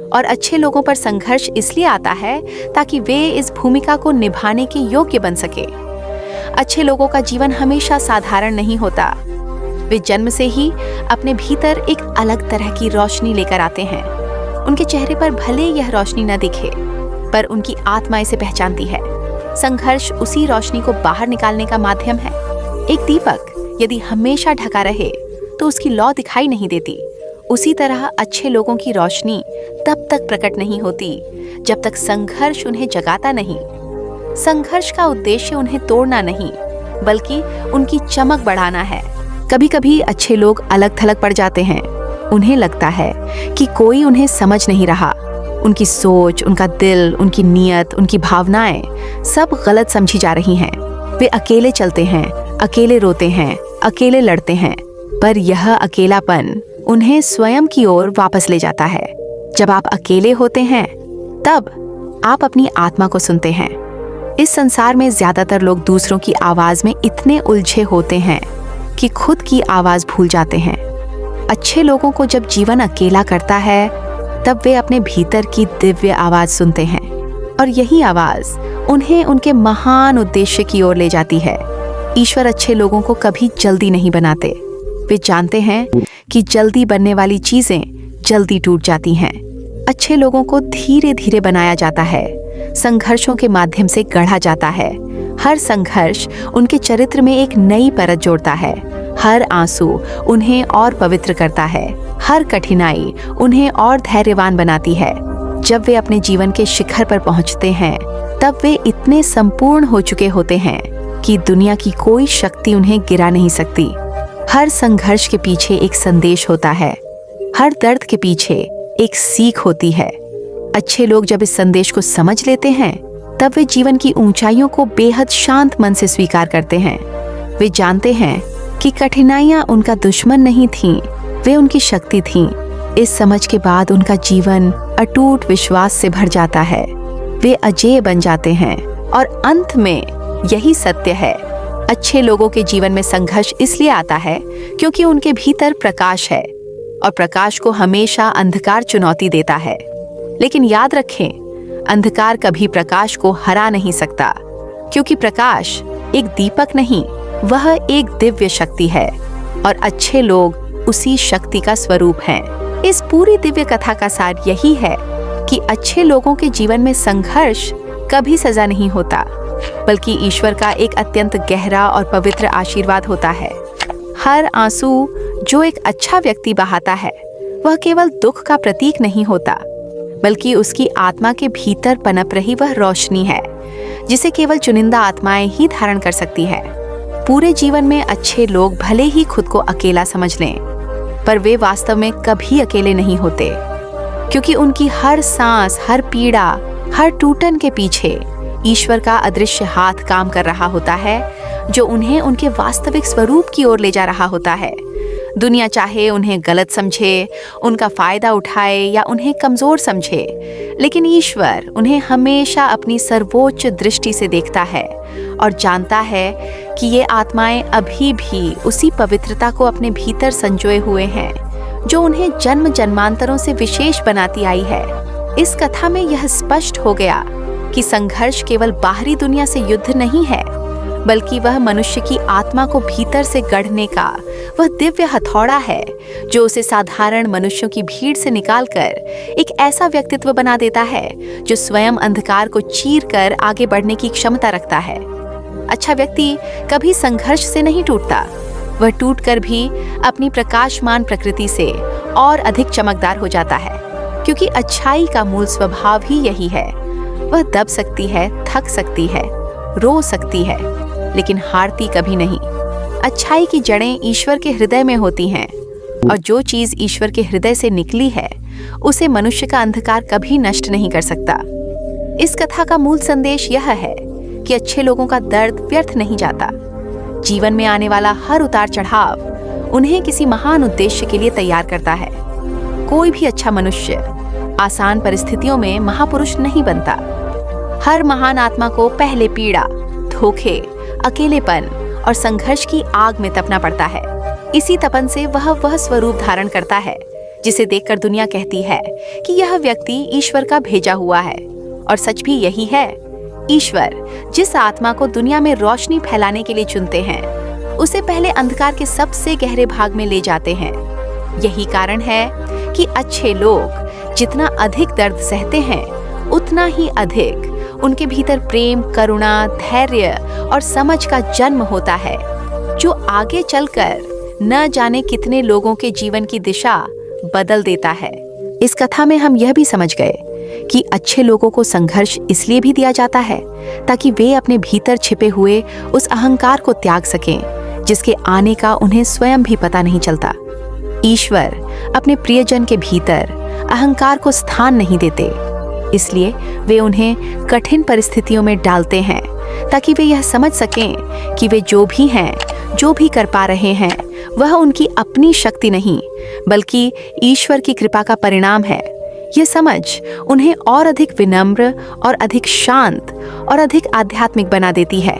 और अच्छे लोगों पर संघर्ष इसलिए आता है ताकि वे इस भूमिका को निभाने के योग्य बन सके। अच्छे लोगों का जीवन हमेशा साधारण नहीं होता। वे जन्म से ही अपने भीतर एक अलग तरह की रोशनी लेकर आते हैं। उनके चेहरे पर भले यह रोशनी न दिखे, पर उनकी आत्मा इसे पहचानती है। संघर्ष उसी रोशनी को बाहर निकालने का माध्यम है। एक दीपक यदि हमेशा ढका रहे तो उसकी लौ दिखाई नहीं देती। उसी तरह अच्छे लोगों की रोशनी तब तक प्रकट नहीं होती जब तक संघर्ष उन्हें जगाता नहीं। संघर्ष का उद्देश्य उन्हें तोड़ना नहीं, बल्कि उनकी चमक बढ़ाना है। कभी कभी अच्छे लोग अलग थलग पड़ जाते हैं। उन्हें लगता है कि कोई उन्हें समझ नहीं रहा। उनकी सोच, उनका दिल, उनकी नीयत, उनकी भावनाएं सब गलत समझी जा रही हैं। वे अकेले चलते हैं, अकेले रोते हैं, अकेले लड़ते हैं, पर यह अकेलापन उन्हें स्वयं की ओर वापस ले जाता है। जब आप अकेले होते हैं, तब आप अपनी आत्मा को सुनते हैं। इस संसार में ज्यादातर लोग दूसरों की आवाज में इतने उलझे होते हैं कि खुद की आवाज भूल जाते हैं। अच्छे लोगों को जब जीवन अकेला करता है, तब वे अपने भीतर की दिव्य आवाज सुनते हैं, और यही आवाज उन्हें उनके महान उद्देश्य की ओर ले जाती है। ईश्वर अच्छे लोगों को कभी जल्दी नहीं बनाते। वे जानते हैं कि जल्दी बनने वाली चीजें जल्दी टूट जाती हैं। अच्छे लोगों को धीरे धीरे बनाया जाता है, संघर्षों के माध्यम से गढ़ा जाता है। हर संघर्ष उनके चरित्र में एक नई परत जोड़ता है। हर आंसू उन्हें और पवित्र करता है। हर कठिनाई उन्हें और धैर्यवान बनाती है। जब वे अपने जीवन के शिखर पर पहुंचते हैं, तब वे इतने संपूर्ण हो चुके होते हैं कि दुनिया की कोई शक्ति उन्हें गिरा नहीं सकती। हर संघर्ष के पीछे एक संदेश होता है। हर दर्द के पीछे एक सीख होती है। अच्छे लोग जब इस संदेश को समझ लेते हैं, तब वे जीवन की ऊंचाइयों को बेहद शांत मन से स्वीकार करते हैं। वे जानते हैं कि कठिनाइयां उनका दुश्मन नहीं थीं, वे उनकी शक्ति थीं। इस समझ के बाद उनका जीवन अटूट विश्वास से भर जाता है। वे अजेय बन जाते हैं, और अंत में यही सत्य है। अच्छे लोगों के जीवन में संघर्ष इसलिए आता है क्योंकि उनके भीतर प्रकाश है, और प्रकाश को हमेशा अंधकार चुनौती देता है। लेकिन याद रखें, अंधकार कभी प्रकाश को हरा नहीं सकता, क्योंकि प्रकाश एक दीपक नहीं, वह एक दिव्य शक्ति है, और अच्छे लोग उसी शक्ति का स्वरूप हैं। इस पूरी दिव्य कथा का सार यही है कि अच्छे लोगों के जीवन में संघर्ष कभी सजा नहीं होता, बल्कि ईश्वर का एक अत्यंत गहरा और पवित्र आशीर्वाद होता है। हर आंसू जो एक अच्छा व्यक्ति बहाता है, वह केवल दुख का प्रतीक नहीं होता, बल्कि उसकी आत्मा के भीतर पनप रही वह रोशनी है, जिसे केवल चुनिंदा आत्माएं ही धारण कर सकती है। पूरे जीवन में अच्छे लोग भले ही खुद को अकेला समझ लें, पर वे वास्तव में कभी अकेले नहीं होते, क्योंकि उनकी हर सांस, हर पीड़ा, हर टूटन के पीछे ईश्वर का अदृश्य हाथ काम कर रहा होता है, जो उन्हें उनके वास्तविक स्वरूप की ओर ले जा रहा होता है। दुनिया चाहे उन्हें गलत समझे, उनका फायदा उठाए या उन्हें कमजोर समझे, लेकिन ईश्वर उन्हें हमेशा अपनी सर्वोच्च दृष्टि से देखता है और जानता है कि ये आत्माएं अभी भी उसी पवित्रता को अपने भीतर संजोए हुए हैं, जो उन्हें जन्म जन्मांतरों से विशेष बनाती आई है। इस कथा में यह स्पष्ट हो गया कि संघर्ष केवल बाहरी दुनिया से युद्ध नहीं है, बल्कि वह मनुष्य की आत्मा को भीतर से गढ़ने का वह दिव्य हथौड़ा है, जो उसे साधारण मनुष्यों की भीड़ से निकालकर एक ऐसा व्यक्तित्व बना देता है जो स्वयं अंधकार को चीरकर आगे बढ़ने की क्षमता रखता है। अच्छा व्यक्ति कभी संघर्ष से नहीं टूटता, वह टूटकर भी अपनी प्रकाशमान प्रकृति से और अधिक चमकदार हो जाता है, क्योंकि अच्छाई का मूल स्वभाव ही यही है। वह दब सकती है, थक सकती है, रो सकती है, लेकिन हारती कभी नहीं। अच्छाई की जड़ें ईश्वर के हृदय में होती हैं, और जो चीज ईश्वर के हृदय से निकली है उसे मनुष्य का अंधकार कभी नष्ट नहीं कर सकता। इस कथा का मूल संदेश यह है कि अच्छे लोगों का दर्द व्यर्थ नहीं जाता। जीवन में आने वाला हर उतार चढ़ाव उन्हें किसी महान उद्देश्य के लिए तैयार करता है। कोई भी अच्छा मनुष्य आसान परिस्थितियों में महापुरुष नहीं बनता। हर महान आत्मा को पहले पीड़ा, धोखे, अकेलेपन और संघर्ष की आग में तपना पड़ता है। इसी तपन से वह स्वरूप धारण करता है जिसे देखकर दुनिया कहती है कि यह व्यक्ति ईश्वर का भेजा हुआ है। और सच भी यही है। ईश्वर जिस आत्मा को दुनिया में रोशनी फैलाने के लिए चुनते हैं, उसे पहले अंधकार के सबसे गहरे भाग में ले जाते हैं। यही कारण है कि अच्छे लोग जितना अधिक दर्द सहते हैं, उतना ही अधिक उनके भीतर प्रेम, करुणा, धैर्य और समझ का जन्म होता है, जो आगे चलकर न जाने कितने लोगों के जीवन की दिशा बदल देता है। इस कथा में हम यह भी समझ गए कि अच्छे लोगों को संघर्ष इसलिए भी दिया जाता है ताकि वे अपने भीतर छिपे हुए उस अहंकार को त्याग सकें जिसके आने का उन्हें स्वयं भी पता नहीं चलता। ईश्वर अपने प्रियजन के भीतर अहंकार को स्थान नहीं देते, इसलिए वे उन्हें कठिन परिस्थितियों में डालते हैं ताकि वे यह समझ सकें कि वे जो भी हैं, जो भी कर पा रहे हैं, वह उनकी अपनी शक्ति नहीं बल्कि ईश्वर की कृपा का परिणाम है। यह समझ उन्हें और अधिक विनम्र और अधिक शांत और अधिक आध्यात्मिक बना देती है।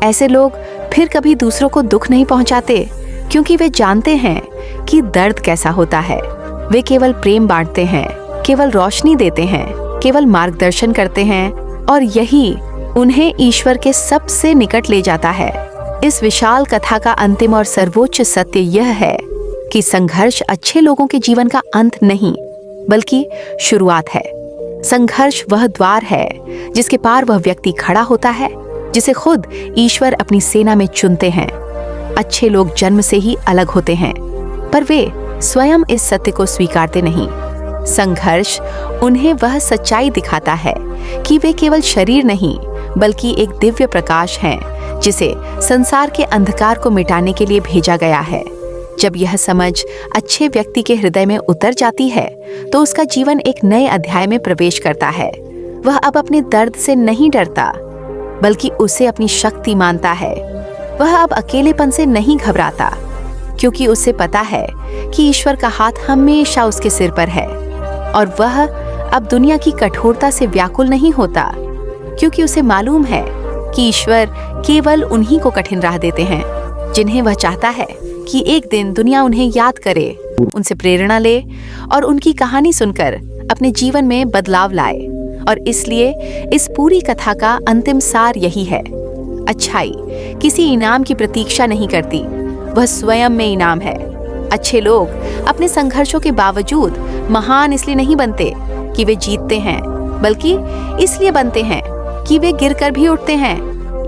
ऐसे लोग फिर कभी दूसरों को दुख नहीं पहुंचाते क्योंकि वे जानते हैं कि दर्द कैसा होता है। वे केवल प्रेम बांटते हैं, केवल रोशनी देते हैं, केवल मार्गदर्शन करते हैं, और यही उन्हें ईश्वर के सबसे निकट ले जाता है। इस विशाल कथा का अंतिम और सर्वोच्च सत्य यह है कि संघर्ष अच्छे लोगों के जीवन का अंत नहीं बल्कि शुरुआत है। संघर्ष वह द्वार है जिसके पार वह व्यक्ति खड़ा होता है जिसे खुद ईश्वर अपनी सेना में चुनते हैं। अच्छे लोग जन्म से ही अलग होते हैं, पर वे स्वयं इस सत्य को स्वीकारते नहीं। संघर्ष उन्हें वह सच्चाई दिखाता है कि वे केवल शरीर नहीं बल्कि एक दिव्य प्रकाश हैं जिसे संसार के अंधकार को मिटाने के लिए भेजा गया है। जब यह समझ अच्छे व्यक्ति के हृदय में उतर जाती है तो उसका जीवन एक नए अध्याय में प्रवेश करता है। वह अब अपने दर्द से नहीं डरता बल्कि उसे अपनी शक्ति मानता है। वह अब अकेलेपन से नहीं घबराता क्योंकि उसे पता है कि ईश्वर का हाथ हमेशा उसके सिर पर है। और वह अब दुनिया की कठोरता से व्याकुल नहीं होता क्योंकि उसे मालूम है कि ईश्वर केवल उन्हीं को कठिन राह देते हैं जिन्हें वह चाहता है कि एक दिन दुनिया उन्हें याद करे, उनसे प्रेरणा ले और उनकी कहानी सुनकर अपने जीवन में बदलाव लाए। और इसलिए इस पूरी कथा का अंतिम सार यही है। अच्छाई किसी इनाम की प्रतीक्षा नहीं करती, वह स्वयं में इनाम है। अच्छे लोग अपने संघर्षों के बावजूद महान इसलिए नहीं बनते कि वे जीतते हैं, बल्कि इसलिए बनते हैं कि वे गिरकर भी उठते हैं।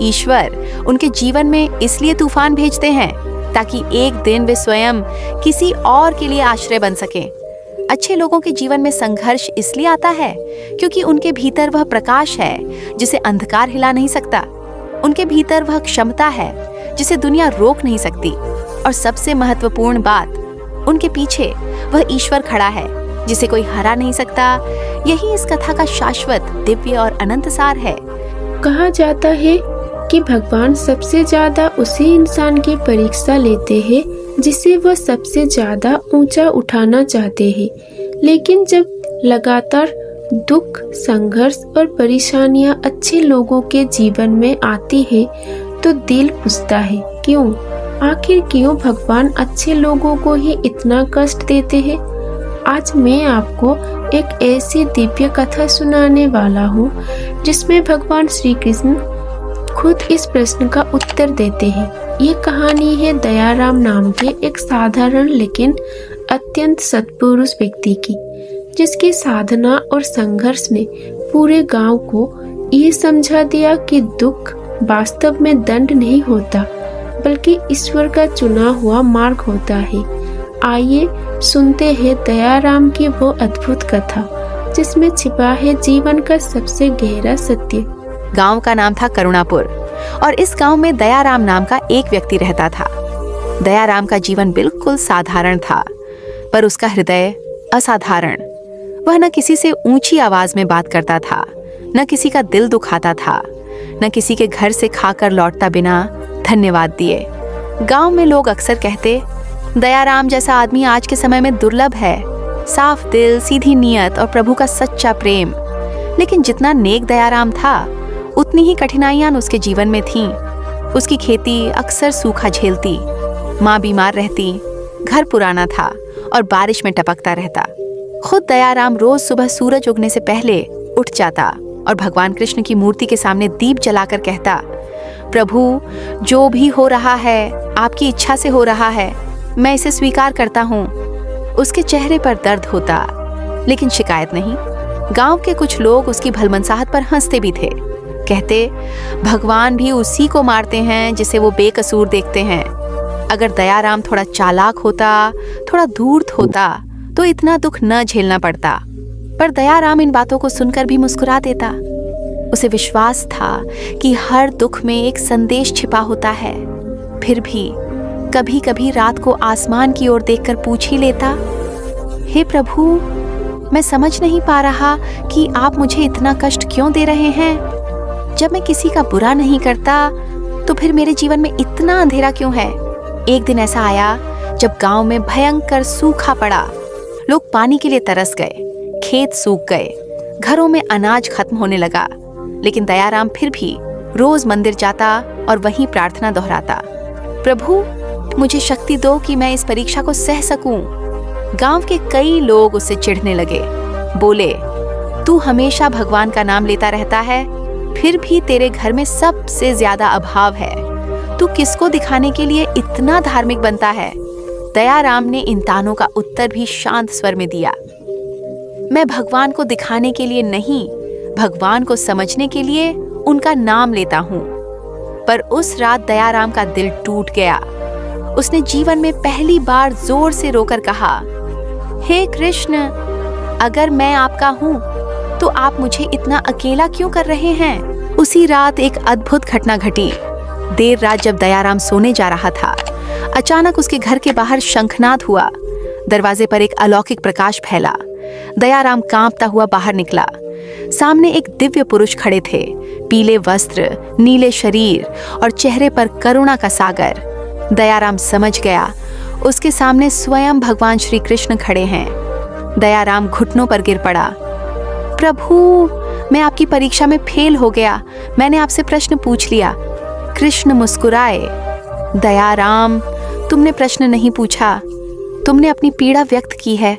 ईश्वर उनके जीवन में इसलिए तूफान भेजते हैं ताकि एक दिन वे स्वयं किसी और के लिए आश्रय बन सकें। अच्छे लोगों के जीवन में संघर्ष इसलिए आता है क्योंकि उनके भीतर वह प्रकाश है जिसे अंधकार हिला नहीं सकता। उनके भीतर वह क्षमता है जिसे दुनिया रोक नहीं सकती। और सबसे महत्वपूर्ण बात, उनके पीछे वह ईश्वर खड़ा है जिसे कोई हरा नहीं सकता। यही इस कथा का शाश्वत, दिव्य और अनंत सार है। कहा जाता है कि भगवान सबसे ज्यादा उसी इंसान की परीक्षा लेते हैं जिसे वह सबसे ज्यादा ऊंचा उठाना चाहते हैं। लेकिन जब लगातार दुख, संघर्ष और परेशानियां अच्छे लोगों के जीवन में आती है तो दिल पूछता है, क्यों? आखिर क्यों भगवान अच्छे लोगों को ही इतना कष्ट देते हैं? आज मैं आपको एक ऐसी दिव्य कथा सुनाने वाला हूँ जिसमें भगवान श्री कृष्ण खुद इस प्रश्न का उत्तर देते हैं। ये कहानी है दयाराम नाम के एक साधारण लेकिन अत्यंत सत्पुरुष व्यक्ति की, जिसकी साधना और संघर्ष ने पूरे गांव को ये समझा दिया कि दुख वास्तव में दंड नहीं होता बल्कि ईश्वर का चुना हुआ मार्ग होता है। आइए सुनते हैं दयाराम की वो अद्भुत कथा। जिसमें छिपा है जीवन का सबसे गहरा सत्य। गांव का नाम था करुणापुर और इस गांव में दयाराम नाम का एक व्यक्ति रहता था। दयाराम का जीवन बिल्कुल साधारण था, पर उसका हृदय असाधारण। वह न किसी से ऊंची आवाज में बात करता था, न किसी का दिल दुखाता था, न किसी के घर से खाकर लौटता बिना धन्यवाद दिए। गांव में लोग अक्सर कहते, दयाराम जैसा आदमी आज के समय में दुर्लभ है। साफ दिल, सीधी नीयत और प्रभु का सच्चा प्रेम। लेकिन जितना नेक दयाराम था, उतनी ही कठिनाइयां उसके जीवन में थीं। उसकी खेती अक्सर सूखा झेलती, माँ बीमार रहती, घर पुराना था और बारिश में टपकता रहता। खुद दयाराम रोज सुबह सूरज उगने से पहले उठ जाता और भगवान कृष्ण की मूर्ति के सामने दीप जलाकर कहता, प्रभु, जो भी हो रहा है आपकी इच्छा से हो रहा है, मैं इसे स्वीकार करता हूँ। उसके चेहरे पर दर्द होता, लेकिन शिकायत नहीं। गांव के कुछ लोग उसकी भलमनसाहत पर हंसते भी थे। कहते, भगवान भी उसी को मारते हैं जिसे वो बेकसूर देखते हैं। अगर दयाराम थोड़ा चालाक होता, थोड़ा धूर्त होता, तो इतना दुख न झेलना पड़ता। पर दयाराम इन बातों को सुनकर भी मुस्कुरा देता। उसे विश्वास था कि हर दुख में एक संदेश छिपा होता है। फिर भी कभी कभी रात को आसमान की ओर देखकर पूछ ही लेता, हे प्रभु, मैं समझ नहीं पा रहा कि आप मुझे इतना कष्ट क्यों दे रहे हैं। जब मैं किसी का बुरा नहीं करता, तो फिर मेरे जीवन में इतना अंधेरा क्यों है। एक दिन ऐसा आया जब गांव में भयंकर सूखा पड़ा। लोग पानी के लिए तरस गए, खेत सूख गए, घरों में अनाज खत्म होने लगा। लेकिन दयाराम फिर भी रोज मंदिर जाता और वहीं प्रार्थना दोहराता, प्रभु, मुझे शक्ति दो कि मैं इस परीक्षा को सह सकूं। गांव के कई लोग उससे चिढ़ने लगे। बोले, तू हमेशा भगवान का नाम लेता रहता है, फिर भी तेरे घर में सबसे ज्यादा अभाव है। तू किसको दिखाने के लिए इतना धार्मिक बनता है। दयाराम ने इन तानों का उत्तर भी शांत स्वर में दिया, मैं भगवान को दिखाने के लिए नहीं, भगवान को समझने के लिए उनका नाम लेता हूँ। पर उस रात दयाराम का दिल टूट गया। उसने जीवन में पहली बार जोर से रोकर कहा, हे कृष्ण, अगर मैं आपका हूँ तो आप मुझे इतना अकेला क्यों कर रहे हैं। उसी रात एक अद्भुत घटना घटी। देर रात जब दयाराम सोने जा रहा था, अचानक उसके घर के बाहर शंखनाद हुआ। दरवाजे पर एक अलौकिक प्रकाश फैला। दयाराम कांपता हुआ बाहर निकला। सामने एक दिव्य पुरुष खड़े थे, पीले वस्त्र, नीले शरीर और चेहरे पर करुणा का सागर। दयाराम समझ गया, उसके सामने स्वयं भगवान श्री कृष्ण खड़े हैं। दयाराम घुटनों पर गिर पड़ा, प्रभु, मैं आपकी परीक्षा में फेल हो गया। मैंने आपसे प्रश्न पूछ लिया। कृष्ण मुस्कुराए, दयाराम, तुमने प्रश्न नहीं पूछा, तुमने अपनी पीड़ा व्यक्त की है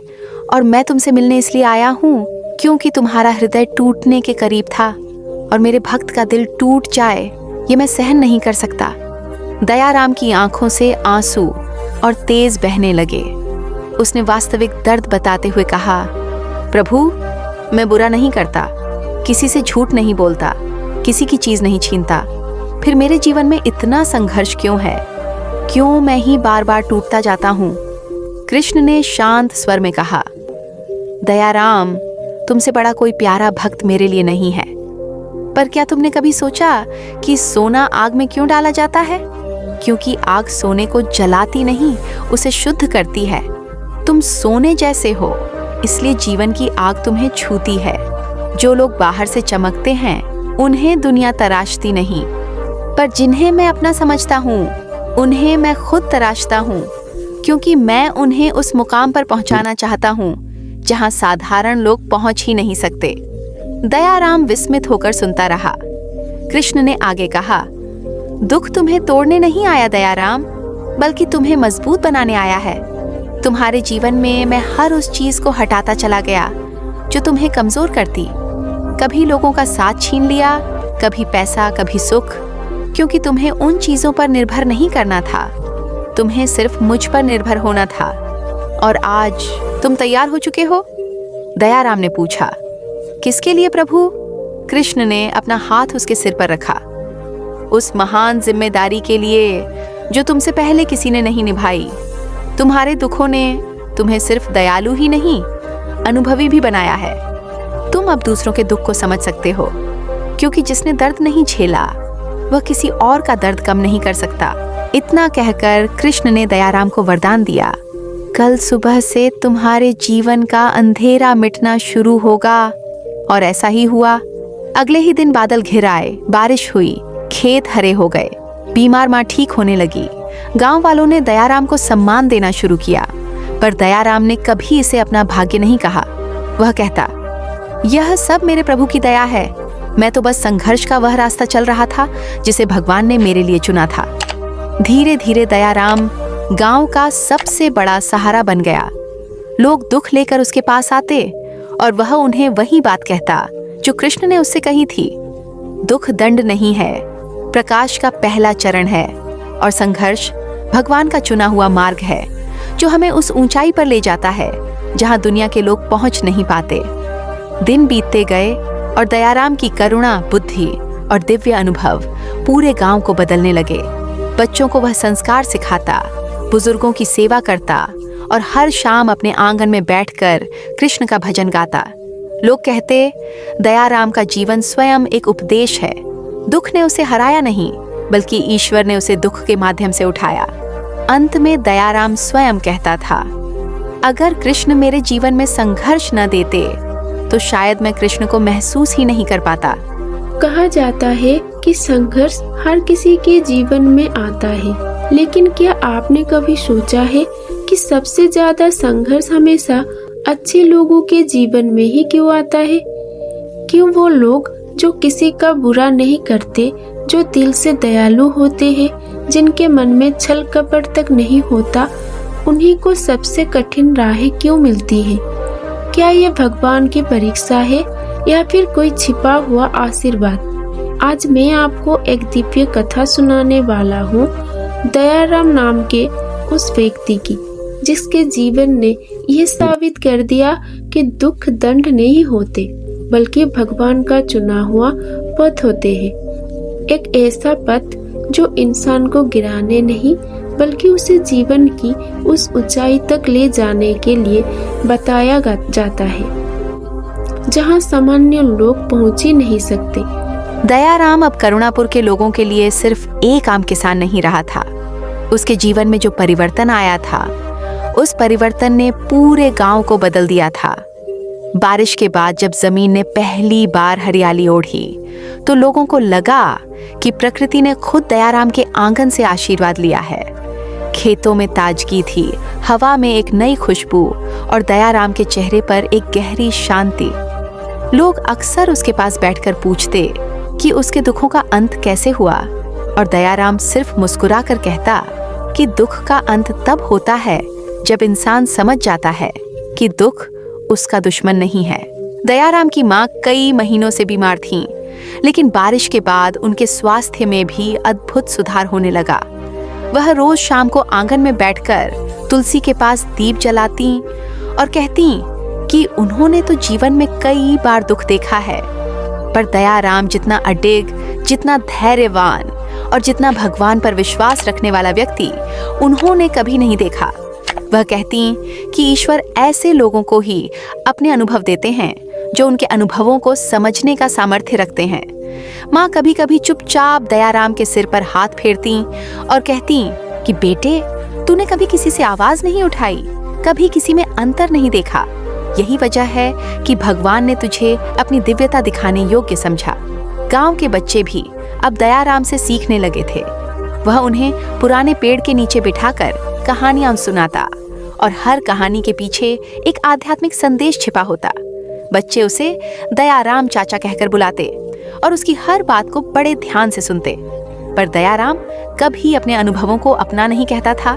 और मैं तुमसे मिलने इसलिए आया हूँ क्योंकि तुम्हारा हृदय टूटने के करीब था और मेरे भक्त का दिल टूट जाए ये मैं सहन नहीं कर सकता। दयाराम की आंखों से आंसू और तेज बहने लगे। उसने वास्तविक दर्द बताते हुए कहा, प्रभु, मैं बुरा नहीं करता, किसी से झूठ नहीं बोलता, किसी की चीज नहीं छीनता, फिर मेरे जीवन में इतना संघर्ष क्यों है? क्यों मैं ही बार बार टूटता जाता हूँ? कृष्ण ने शांत स्वर में कहा, दयाराम, तुमसे बड़ा कोई प्यारा भक्त मेरे लिए नहीं है। पर क्या तुमने कभी सोचा कि सोना आग में क्यों डाला जाता है? क्योंकि आग सोने को जलाती नहीं, उसे शुद्ध करती है। तुम सोने जैसे हो, इसलिए जीवन की आग तुम्हें छूती है। जो लोग बाहर से चमकते हैं, उन्हें दुनिया तराशती नहीं, पर जिन्हें मैं अपना समझता हूँ, उन्हें मैं खुद तराशता हूँ, क्योंकि मैं उन्हें उस मुकाम पर पहुँचाना चाहता हूँ जहाँ साधारण लोग पहुँच ही नहीं सकते। दयाराम विस्मित होकर सुनता रहा। कृष्ण ने आगे कहा, दुख तुम्हें तोड़ने नहीं आया दयाराम, बल्कि तुम्हें मजबूत बनाने आया है। तुम्हारे जीवन में मैं हर उस चीज को हटाता चला गया जो तुम्हें कमजोर करती। कभी लोगों का साथ छीन लिया, कभी पैसा, कभी सुख, क्योंकि तुम्हें उन चीजों पर निर्भर नहीं करना था, तुम्हें सिर्फ मुझ पर निर्भर होना था। और आज तुम तैयार हो चुके हो? दयाराम ने पूछा। किसके लिए प्रभु? कृष्ण ने अपना हाथ उसके सिर पर रखा। उस महान जिम्मेदारी के लिए जो तुमसे पहले किसी ने नहीं निभाई। तुम्हारे दुखों ने तुम्हें सिर्फ दयालु ही नहीं, अनुभवी भी बनाया है। तुम अब दूसरों के दुख को समझ सकते हो, क्योंकि जिसने दर्द नहीं झेला वह किसी और का दर्द कम नहीं कर सकता। इतना कहकर कृष्ण ने दयाराम को वरदान दिया, कल सुबह से तुम्हारे जीवन का अंधेरा मिटना शुरू होगा। और ऐसा ही हुआ। अगले ही दिन बादल घिर आए, बारिश हुई, खेत हरे हो गए, बीमार माँ ठीक होने लगी। गांव वालों ने दयाराम को सम्मान देना शुरू किया, पर दयाराम ने कभी इसे अपना भाग्य नहीं कहा। वह कहता, यह सब मेरे प्रभु की दया है, मैं तो बस संघर्ष का वह रास्ता चल रहा था जिसे भगवान ने मेरे लिए चुना था। धीरे धीरे दयाराम गांव का सबसे बड़ा सहारा बन गया। लोग दुख लेकर उसके पास आते और वह उन्हें वही बात कहता जो कृष्ण ने उससे कही थी, दुख दंड नहीं है, प्रकाश का पहला चरण है, और संघर्ष भगवान का चुना हुआ मार्ग है जो हमें उस ऊंचाई पर ले जाता है जहां दुनिया के लोग पहुंच नहीं पाते। दिन बीतते गए और दयाराम की करुणा, बुद्धि और दिव्य अनुभव पूरे गांव को बदलने लगे। बच्चों को वह संस्कार सिखाता, बुजुर्गों की सेवा करता और हर शाम अपने आंगन में बैठकर कृष्ण का भजन गाता। लोग कहते, दयाराम का जीवन स्वयं एक उपदेश है। दुख ने उसे हराया नहीं, बल्कि ईश्वर ने उसे दुख के माध्यम से उठाया। अंत में दयाराम स्वयं कहता था, अगर कृष्ण मेरे जीवन में संघर्ष न देते तो शायद मैं कृष्ण को महसूस ही नहीं कर पाता। कहा जाता है कि संघर्ष हर किसी के जीवन में आता है, लेकिन क्या आपने कभी सोचा है कि सबसे ज्यादा संघर्ष हमेशा अच्छे लोगों के जीवन में ही क्यों आता है? क्यों वो लोग जो किसी का बुरा नहीं करते, जो दिल से दयालु होते हैं, जिनके मन में छल कपट तक नहीं होता, उन्हीं को सबसे कठिन राहें क्यों मिलती है? क्या ये भगवान की परीक्षा है या फिर कोई छिपा हुआ आशीर्वाद? आज मैं आपको एक दिव्य कथा सुनाने वाला हूँ, दयाराम नाम के उस व्यक्ति की, जिसके जीवन ने यह साबित कर दिया कि दुख दंड नहीं होते, बल्कि भगवान का चुना हुआ पथ होते हैं। एक ऐसा पथ जो इंसान को गिराने नहीं, बल्कि उसे जीवन की उस ऊंचाई तक ले जाने के लिए बताया जाता है, जहां सामान्य लोग पहुंच ही नहीं सकते। दयाराम अब करुणापुर के लोगों के लिए सिर्फ एक आम किसान नहीं रहा था। उसके जीवन में जो परिवर्तन आया था, उस परिवर्तन ने पूरे गांव को बदल दिया था। बारिश के बाद जब जमीन ने पहली बार हरियाली ओढ़ी, तो लोगों को लगा कि प्रकृति ने खुद दयाराम के आंगन से आशीर्वाद लिया है। खेतों में ताजगी थी, हवा में एक नई खुशबू और दयाराम के चेहरे पर एक गहरी शांति। लोग अक्सर उसके पास बैठकर पूछते कि उसके दुखों का अंत कैसे हुआ, और दयाराम सिर्फ मुस्कुरा कर कहता कि दुख का अंत तब होता है जब इंसान समझ जाता है कि दुख उसका दुश्मन नहीं है। दयाराम की माँ कई महीनों से बीमार थीं, लेकिन बारिश के बाद उनके स्वास्थ्य में भी अद्भुत सुधार होने लगा। वह रोज शाम को आंगन में बैठकर तुलसी के पास दीप जलाती और कहती कि उन्होंने तो जीवन में कई बार दुख देखा है, पर दयाराम जितना अडिग, जितना धैर्यवान और जितना भगवान पर विश्वास रखने वाला व्यक्ति उन्होंने कभी नहीं देखा। वह कहती कि ईश्वर ऐसे लोगों को ही अपने अनुभव देते हैं जो उनके अनुभवों को समझने का सामर्थ्य रखते हैं। माँ कभी कभी चुपचाप दयाराम के सिर पर हाथ फेरती और कहती कि बेटे, तूने कभी किसी से आवाज नहीं उठाई, कभी किसी में अंतर नहीं देखा। यही वजह है कि भगवान ने तुझे अपनी दिव्यता दिखाने योग्य समझा। गांव के बच्चे भी अब दयाराम से सीखने लगे थे। वह उन्हें पुराने पेड़ के नीचे बिठाकर कहानियां सुनाता और हर कहानी के पीछे एक आध्यात्मिक संदेश छिपा होता। बच्चे उसे दयाराम चाचा कहकर बुलाते और उसकी हर बात को बड़े ध्यान से सुनते। पर दयाराम कभी अपने अनुभवों को अपना नहीं कहता था।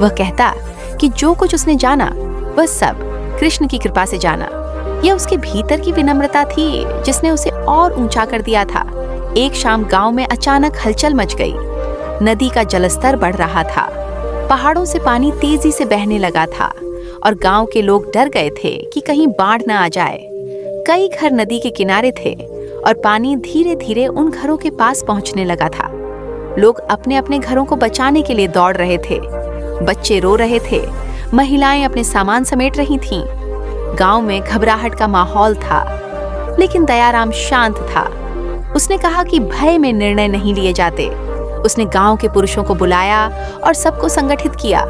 वह कहता कि जो कुछ उसने जाना वह सब कृष्ण की कृपा से जाना। यह उसके भीतर की विनम्रता थी जिसने उसे और ऊंचा कर दिया था। एक शाम गांव में अचानक हलचल मच गई। नदी का जलस्तर बढ़ रहा था, पहाड़ों से पानी तेजी से बहने लगा था और गांव के लोग डर गए थे कि कहीं बाढ़ न आ जाए। कई घर नदी के किनारे थे और पानी धीरे धीरे उन घरों के पास पहुंचने लगा था। लोग अपने अपने घरों को बचाने के लिए दौड़ रहे थे। बच्चे रो रहे थे, महिलाएं अपने सामान समेट रही थीं। गांव में घबराहट का माहौल था। लेकिन दयाराम शांत था। उसने कहा कि भय में निर्णय नहीं लिए जाते। उसने गांव के पुरुषों को बुलाया और सबको संगठित किया।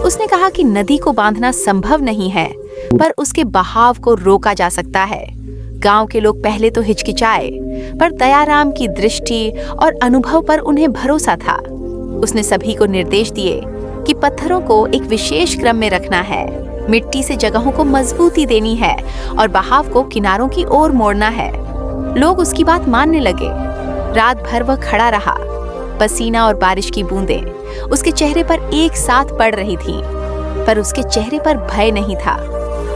उसने कहा कि नदी को बांधना संभव नहीं है, पर उसके बहाव को रोका जा सकता है। गांव के लोग पहले तो हिचकिचाए, पर दयाराम की दृष्टि और अनुभव पर उन्हें भरोसा था। उसने सभी को निर्देश दिए कि पत्थरों को एक विशेष क्रम में रखना है, मिट्टी से जगहों को मजबूती देनी है और बहाव को किनारों की ओर मोड़ना है। लोग उसकी बात मानने लगे। रात भर वह खड़ा रहा। पसीना और बारिश की बूंदें उसके चेहरे पर एक साथ पड़ रही थीं, पर उसके चेहरे पर भय नहीं था।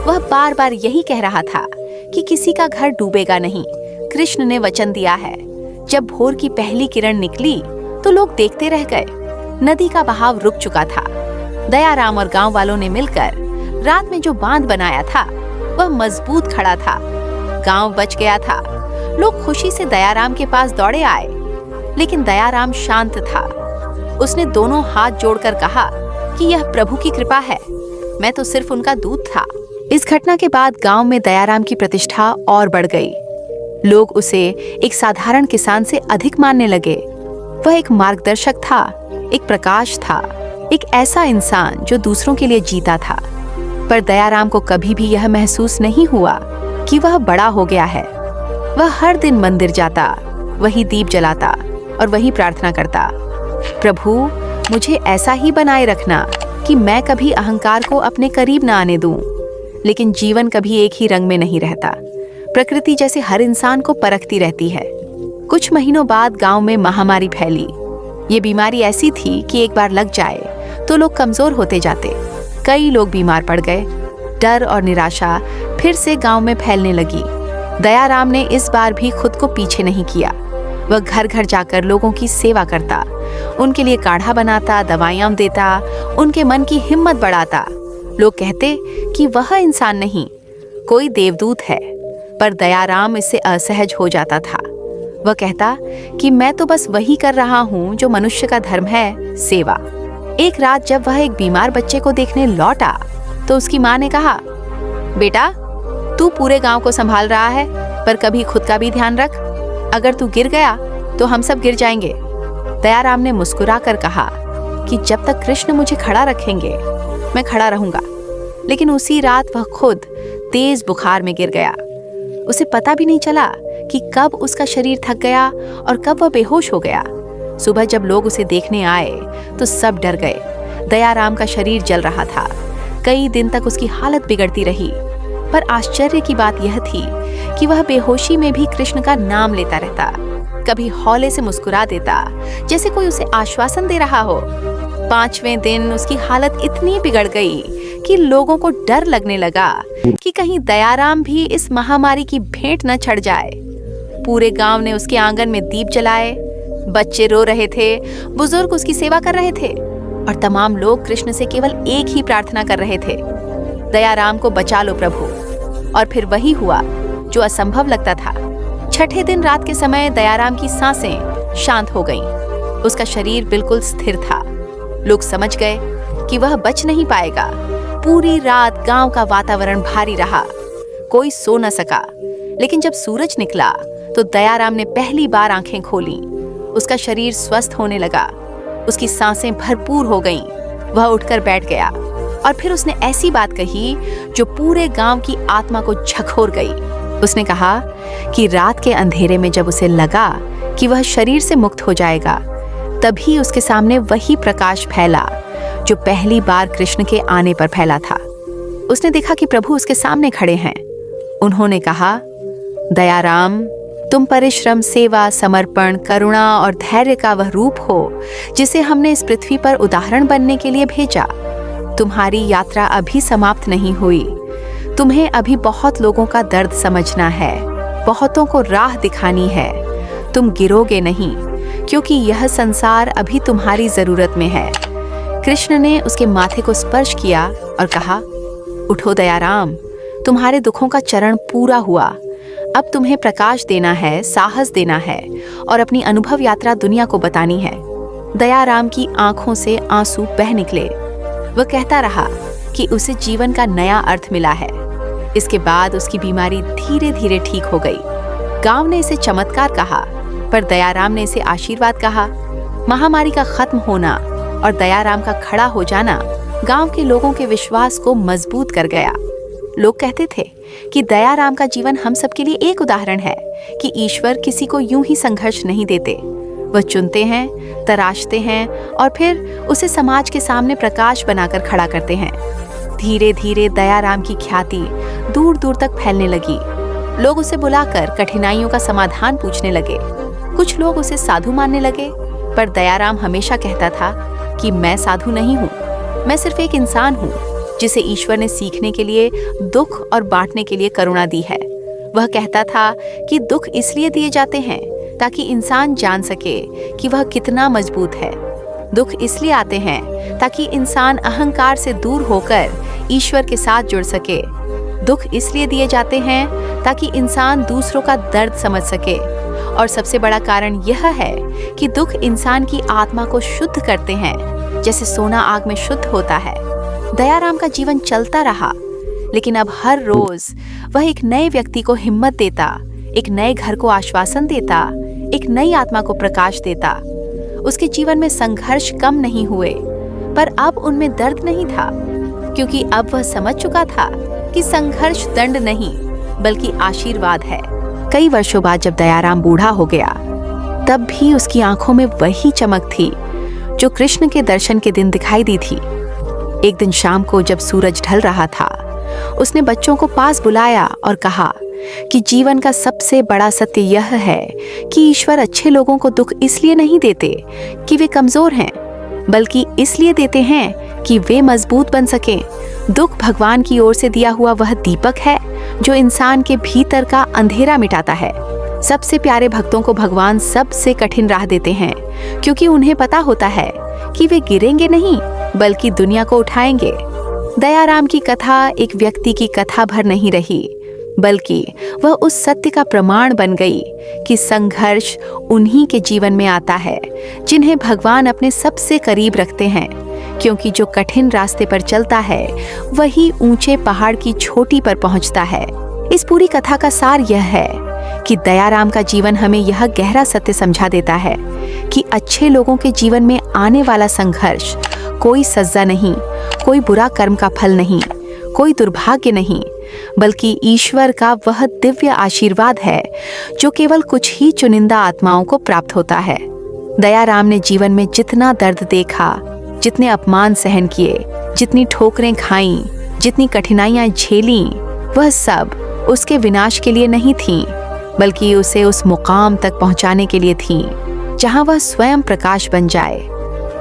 वह बार बार यही कह रहा था कि किसी का घर डूबेगा नहीं। कृष्ण ने वचन दिया है। जब भोर की पहली किरण निकली तो लोग देखते रह गए। नदी का बहाव रुक चुका था। दयाराम और गांव वालों ने मिलकर रात में जो बांध बनाया था वह मजबूत खड़ा था। गांव बच गया था। लोग खुशी से दयाराम के पास दौड़े आए, लेकिन दयाराम शांत था। उसने दोनों हाथ जोड़कर कहा कि यह प्रभु की कृपा है, मैं तो सिर्फ उनका दूत था। इस घटना के बाद गांव में दयाराम की प्रतिष्ठा और बढ़ गई। लोग उसे एक साधारण किसान से अधिक मानने लगे। वह एक मार्गदर्शक था, एक प्रकाश था, एक ऐसा इंसान जो दूसरों के लिए जीता था। पर दयाराम को कभी भी यह महसूस नहीं हुआ कि वह बड़ा हो गया है। वह हर दिन मंदिर जाता, वही दीप जलाता और वही प्रार्थना करता, प्रभु मुझे ऐसा ही बनाए रखना कि मैं कभी अहंकार को अपने करीब न आने दूं। लेकिन जीवन कभी एक ही रंग में नहीं रहता। प्रकृति जैसे हर इंसान को परखती रहती है। कुछ महीनों बाद गांव में महामारी फैली। ये बीमारी ऐसी थी कि एक बार लग जाए तो लोग कमजोर होते जाते। कई लोग बीमार पड़ गए। डर और निराशा फिर से गांव में फैलने लगी। दयाराम ने इस बार भी खुद को पीछे नहीं किया। वह घर घर जाकर लोगों की सेवा करता, उनके लिए काढ़ा बनाता, दवाइयां देता, उनके मन की हिम्मत बढ़ाता। लोग कहते कि वह इंसान नहीं, कोई देवदूत है, पर दयाराम इससे असहज हो जाता था। वह कहता कि मैं तो बस वही कर रहा हूँ जो मनुष्य का धर्म है, सेवा। एक रात जब वह एक बीमार बच्चे को देखने लौटा तो उसकी माँ ने कहा, बेटा तू पूरे गांव को संभाल रहा है, पर कभी खुद का भी ध्यान रख। अगर तू गिर गया तो हम सब गिर जाएंगे। दयाराम ने मुस्कुराकर कहा कि जब तक कृष्ण मुझे खड़ा रखेंगे मैं खड़ा रहूंगा। लेकिन उसी रात वह खुद तेज बुखार में गिर गया। उसे पता भी नहीं चला कि कब उसका शरीर थक गया और कब वह बेहोश हो गया। सुबह जब लोग उसे देखने आए तो सब डर गए। दयाराम का शरीर जल रहा था। कई दिन तक उसकी हालत बिगड़ती रही, पर आश्चर्य की बात यह थी कि वह बेहोशी में भी कृष्ण का नाम लेता रहता। कभी हौले से मुस्कुरा देता जैसे कोई उसे आश्वासन दे रहा हो। 5वें दिन उसकी हालत इतनी बिगड़ गई कि लोगों को डर लगने लगा कि कहीं दयाराम भी इस महामारी की भेंट न चढ़ जाए। पूरे गांव ने उसके आंगन में दीप जलाए। बच्चे रो रहे थे, बुजुर्ग उसकी सेवा कर रहे थे और तमाम लोग कृष्ण से केवल एक ही प्रार्थना कर रहे थे, दयाराम को बचा लो प्रभु। और फिर वही हुआ जो असंभव लगता था। 6ठे दिन रात के समय दयाराम की सांसें शांत हो गईं। उसका शरीर बिल्कुल स्थिर था। लोग समझ गए कि वह बच नहीं पाएगा। पूरी रात गांव का वातावरण भारी रहा। कोई सो न सका। लेकिन जब सूरज निकला तो दयाराम ने पहली बार आंखें खोली। उसका शरीर स्वस्थ होने लगा। उसकी सांसें भरपूर हो गईं। वह उठकर बैठ गया और फिर उसने ऐसी बात कही जो पूरे गांव की आत्मा को झकझोर गई। उसने कहा कि रात के अंधेरे में जब उसे लगा कि वह शरीर से मुक्त हो जाएगा, तभी उसके सामने वही प्रकाश फैला जो पहली बार कृष्ण के आने पर फैला था। उसने देखा कि प्रभु उसके सामने खड़े हैं। उन्होंने कहा, दयाराम, तुम परिश्रम, सेवा, समर्पण, करुणा और धैर्य का वह रूप हो जिसे हमने इस पृथ्वी पर उदाहरण बनने के लिए भेजा। तुम्हारी यात्रा अभी समाप्त नहीं हुई। तुम्हें अभी बहुत लोगों का दर्द समझना है, बहुतों को राह दिखानी है। तुम गिरोगे नहीं, क्योंकि यह संसार अभी तुम्हारी जरूरत में है। कृष्ण ने उसके माथे को स्पर्श किया और कहा, उठो दयाराम, तुम्हारे दुखों का चरण पूरा हुआ। अब तुम्हें प्रकाश देना है, साहस देना है और अपनी अनुभव यात्रा दुनिया को बतानी है। दयाराम की आंखों से आंसू बह निकले। वह कहता रहा कि उसे जीवन का नया अर्थ मिला है। इसके बाद उसकी बीमारी धीरे धीरे ठीक हो गई। गांव ने इसे चमत्कार कहा, पर दयाराम ने इसे आशीर्वाद कहा। महामारी का खत्म होना और दयाराम का खड़ा हो जाना गांव के लोगों के विश्वास को मजबूत कर गया। लोग कहते थे कि दयाराम का जीवन हम सबके लिए एक उदाहरण है कि ईश्वर किसी को यूं ही संघर्ष नहीं देते। वह चुनते हैं, तराशते हैं और फिर उसे समाज के सामने प्रकाश बनाकर खड़ा करते हैं। धीरे धीरे दयाराम की ख्याति दूर दूर तक फैलने लगी। लोग उसे बुलाकर कठिनाइयों का समाधान पूछने लगे। कुछ लोग उसे साधु मानने लगे, पर दयाराम हमेशा कहता था कि मैं साधु नहीं हूँ, मैं सिर्फ एक इंसान हूँ जिसे ईश्वर ने सीखने के लिए दुख और बांटने के लिए करुणा दी है। वह कहता था कि दुख इसलिए दिए जाते हैं ताकि इंसान जान सके कि वह कितना मजबूत है। दुख इसलिए आते हैं ताकि इंसान अहंकार से दूर होकर ईश्वर के साथ जुड़ सके। दुख इसलिए दिए जाते हैं ताकि इंसान दूसरों का दर्द समझ सके। और सबसे बड़ा कारण यह है कि दुख इंसान की आत्मा को शुद्ध करते हैं, जैसे सोना आग में शुद्ध होता है। दयाराम का जीवन चलता रहा, लेकिन अब हर रोज वह एक नए व्यक्ति को हिम्मत देता, एक नए घर को आश्वासन देता, एक नई आत्मा को प्रकाश देता। उसके जीवन में संघर्ष कम नहीं हुए, पर अब उनमें दर्द नहीं था, क्योंकि अब वह समझ चुका था कि संघर्ष दंड नहीं बल्कि आशीर्वाद है। कई वर्षों बाद जब दयाराम बूढ़ा हो गया, तब भी उसकी आंखों में वही चमक थी जो कृष्ण के दर्शन के दिन दिखाई दी थी। एक दिन शाम को जब सूरज ढल रहा था, उसने बच्चों को पास बुलाया और कहा कि जीवन का सबसे बड़ा सत्य यह है कि ईश्वर अच्छे लोगों को दुख इसलिए नहीं देते कि वे कमजोर हैं, बल्कि इसलिए देते हैं कि वे मजबूत बन सकें। दुख भगवान की ओर से दिया हुआ वह दीपक है जो इंसान के भीतर का अंधेरा मिटाता है। सबसे प्यारे भक्तों को भगवान सबसे कठिन राह देते हैं, क्योंकि उन्हें पता होता है कि वे गिरेंगे नहीं बल्कि दुनिया को उठाएंगे। दयाराम की कथा एक व्यक्ति की कथा भर नहीं रही, बल्कि वह उस सत्य का प्रमाण बन गई कि संघर्ष उन्हीं के जीवन में आता है जिन्हें भगवान अपने सबसे करीब रखते हैं, क्योंकि जो कठिन रास्ते पर चलता है वही ऊंचे पहाड़ की चोटी पर पहुंचता है। इस पूरी कथा का सार यह है कि दयाराम का जीवन हमें यह गहरा सत्य समझा देता है कि अच्छे लोगों के जीवन में आने वाला संघर्ष कोई सजा नहीं, कोई बुरा कर्म का फल नहीं, कोई दुर्भाग्य नहीं, बल्कि ईश्वर का वह दिव्य आशीर्वाद है जो केवल कुछ ही चुनिंदा आत्माओं को प्राप्त होता है। दयाराम ने जीवन में जितना दर्द देखा, जितने अपमान सहन किए, जितनी ठोकरें खाईं, जितनी कठिनाइयां झेलीं, वह सब उसके विनाश के लिए नहीं थीं, बल्कि उसे उस मुकाम तक पहुंचाने के लिए थीं जहां वह स्वयं प्रकाश बन जाए।